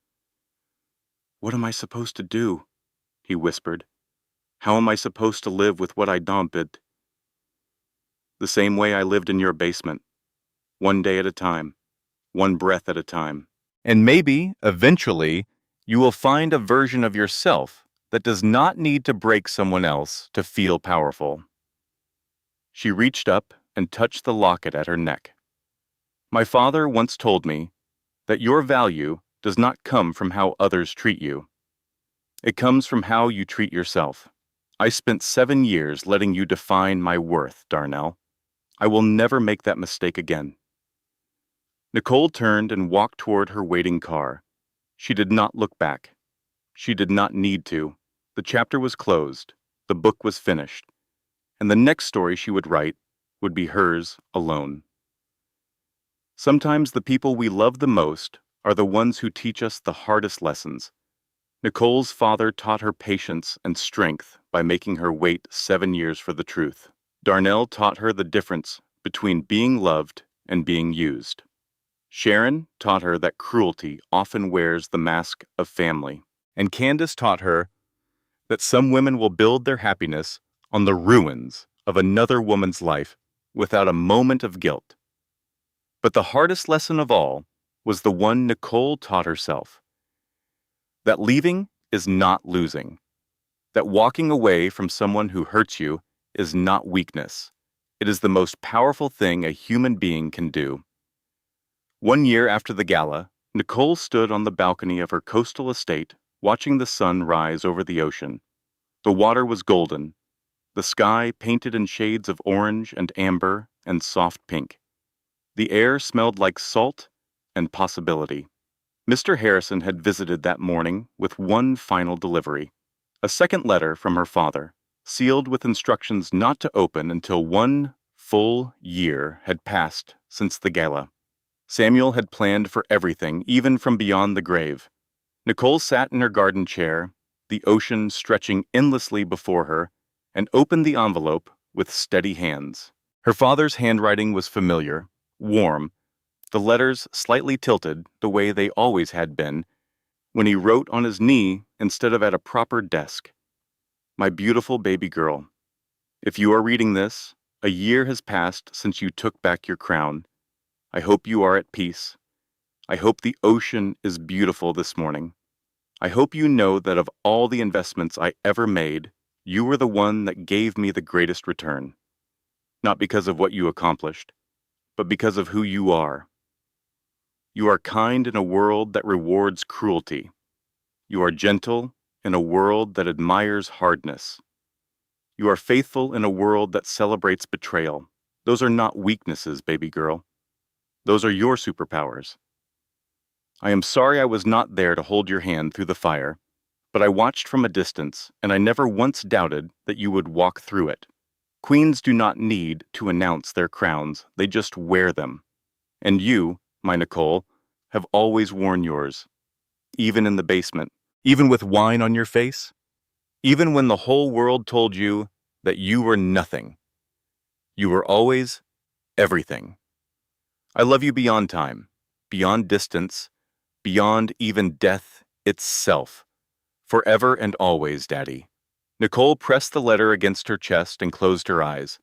What am I supposed to do? He whispered. How am I supposed to live with what I dumped? The same way I lived in your basement. One day at a time. One breath at a time. And maybe, eventually, you will find a version of yourself that does not need to break someone else to feel powerful. She reached up and touched the locket at her neck. My father once told me that your value does not come from how others treat you. It comes from how you treat yourself. I spent 7 years letting you define my worth, Darnell. I will never make that mistake again. Nicole turned and walked toward her waiting car. She did not look back. She did not need to. The chapter was closed, the book was finished, and the next story she would write would be hers alone. Sometimes the people we love the most are the ones who teach us the hardest lessons. Nicole's father taught her patience and strength by making her wait 7 years for the truth. Darnell taught her the difference between being loved and being used. Sharon taught her that cruelty often wears the mask of family. And Candace taught her that some women will build their happiness on the ruins of another woman's life without a moment of guilt. But the hardest lesson of all was the one Nicole taught herself. That leaving is not losing. That walking away from someone who hurts you is not weakness. It is the most powerful thing a human being can do. 1 year after the gala, Nicole stood on the balcony of her coastal estate, watching the sun rise over the ocean. The water was golden, the sky painted in shades of orange and amber and soft pink. The air smelled like salt and possibility. Mr. Harrison had visited that morning with one final delivery, a second letter from her father, sealed with instructions not to open until 1 full year had passed since the gala. Samuel had planned for everything, even from beyond the grave. Nicole sat in her garden chair, the ocean stretching endlessly before her, and opened the envelope with steady hands. Her father's handwriting was familiar, warm, the letters slightly tilted the way they always had been, when he wrote on his knee instead of at a proper desk. My beautiful baby girl, if you are reading this, a year has passed since you took back your crown. I hope you are at peace. I hope the ocean is beautiful this morning. I hope you know that of all the investments I ever made, you were the one that gave me the greatest return. Not because of what you accomplished, but because of who you are. You are kind in a world that rewards cruelty. You are gentle in a world that admires hardness. You are faithful in a world that celebrates betrayal. Those are not weaknesses, baby girl. Those are your superpowers. I am sorry I was not there to hold your hand through the fire, but I watched from a distance, and I never once doubted that you would walk through it. Queens do not need to announce their crowns, they just wear them. And you, my Nicole, have always worn yours, even in the basement, even with wine on your face, even when the whole world told you that you were nothing. You were always everything. I love you beyond time, beyond distance, beyond even death itself. Forever and always, Daddy. Nicole pressed the letter against her chest and closed her eyes.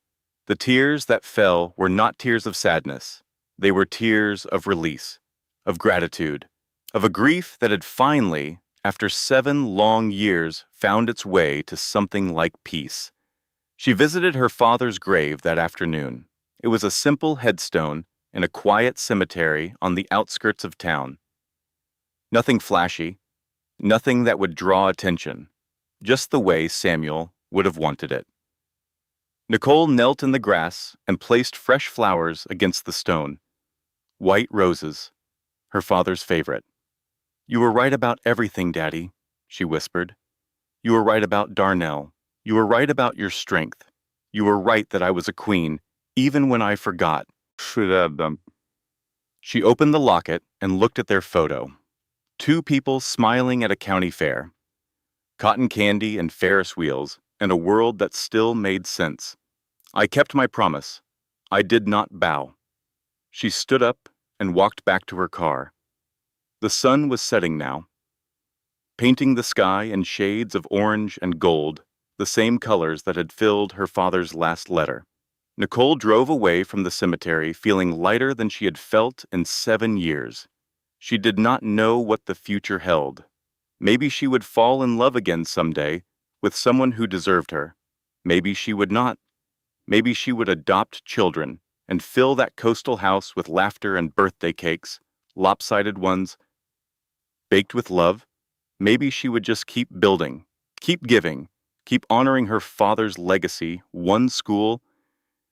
The tears that fell were not tears of sadness. They were tears of release, of gratitude, of a grief that had finally, after 7 long years, found its way to something like peace. She visited her father's grave that afternoon. It was a simple headstone in a quiet cemetery on the outskirts of town. Nothing flashy, nothing that would draw attention, just the way Samuel would have wanted it. Nicole knelt in the grass and placed fresh flowers against the stone. White roses, her father's favorite. You were right about everything, Daddy, she whispered. You were right about Darnell. You were right about your strength. You were right that I was a queen, even when I forgot. Should have them. She opened the locket and looked at their photo. 2 people smiling at a county fair. Cotton candy and Ferris wheels, and a world that still made sense. I kept my promise. I did not bow. She stood up and walked back to her car. The sun was setting now, painting the sky in shades of orange and gold, the same colors that had filled her father's last letter. Nicole drove away from the cemetery feeling lighter than she had felt in 7 years. She did not know what the future held. Maybe she would fall in love again someday with someone who deserved her. Maybe she would not. Maybe she would adopt children and fill that coastal house with laughter and birthday cakes, lopsided ones, baked with love. Maybe she would just keep building, keep giving, keep honoring her father's legacy, one school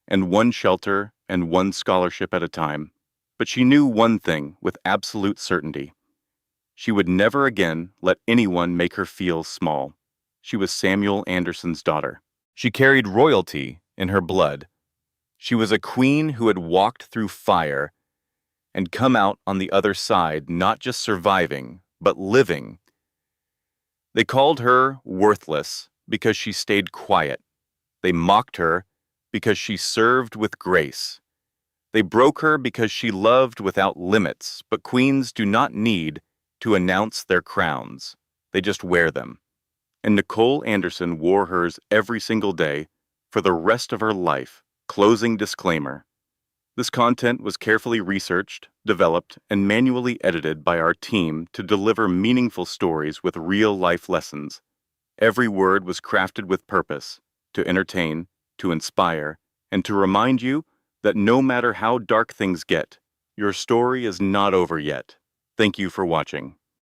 and one shelter and one scholarship at a time. But she knew one thing with absolute certainty. She would never again let anyone make her feel small. She was Samuel Anderson's daughter. She carried royalty in her blood. She was a queen who had walked through fire and come out on the other side, not just surviving, but living. They called her worthless because she stayed quiet. They mocked her because she served with grace. They broke her because she loved without limits, but queens do not need to announce their crowns. They just wear them. And Nicole Anderson wore hers every single day for the rest of her life. Closing disclaimer. This content was carefully researched, developed, and manually edited by our team to deliver meaningful stories with real-life lessons. Every word was crafted with purpose, to entertain, to inspire, and to remind you that no matter how dark things get, your story is not over yet. Thank you for watching.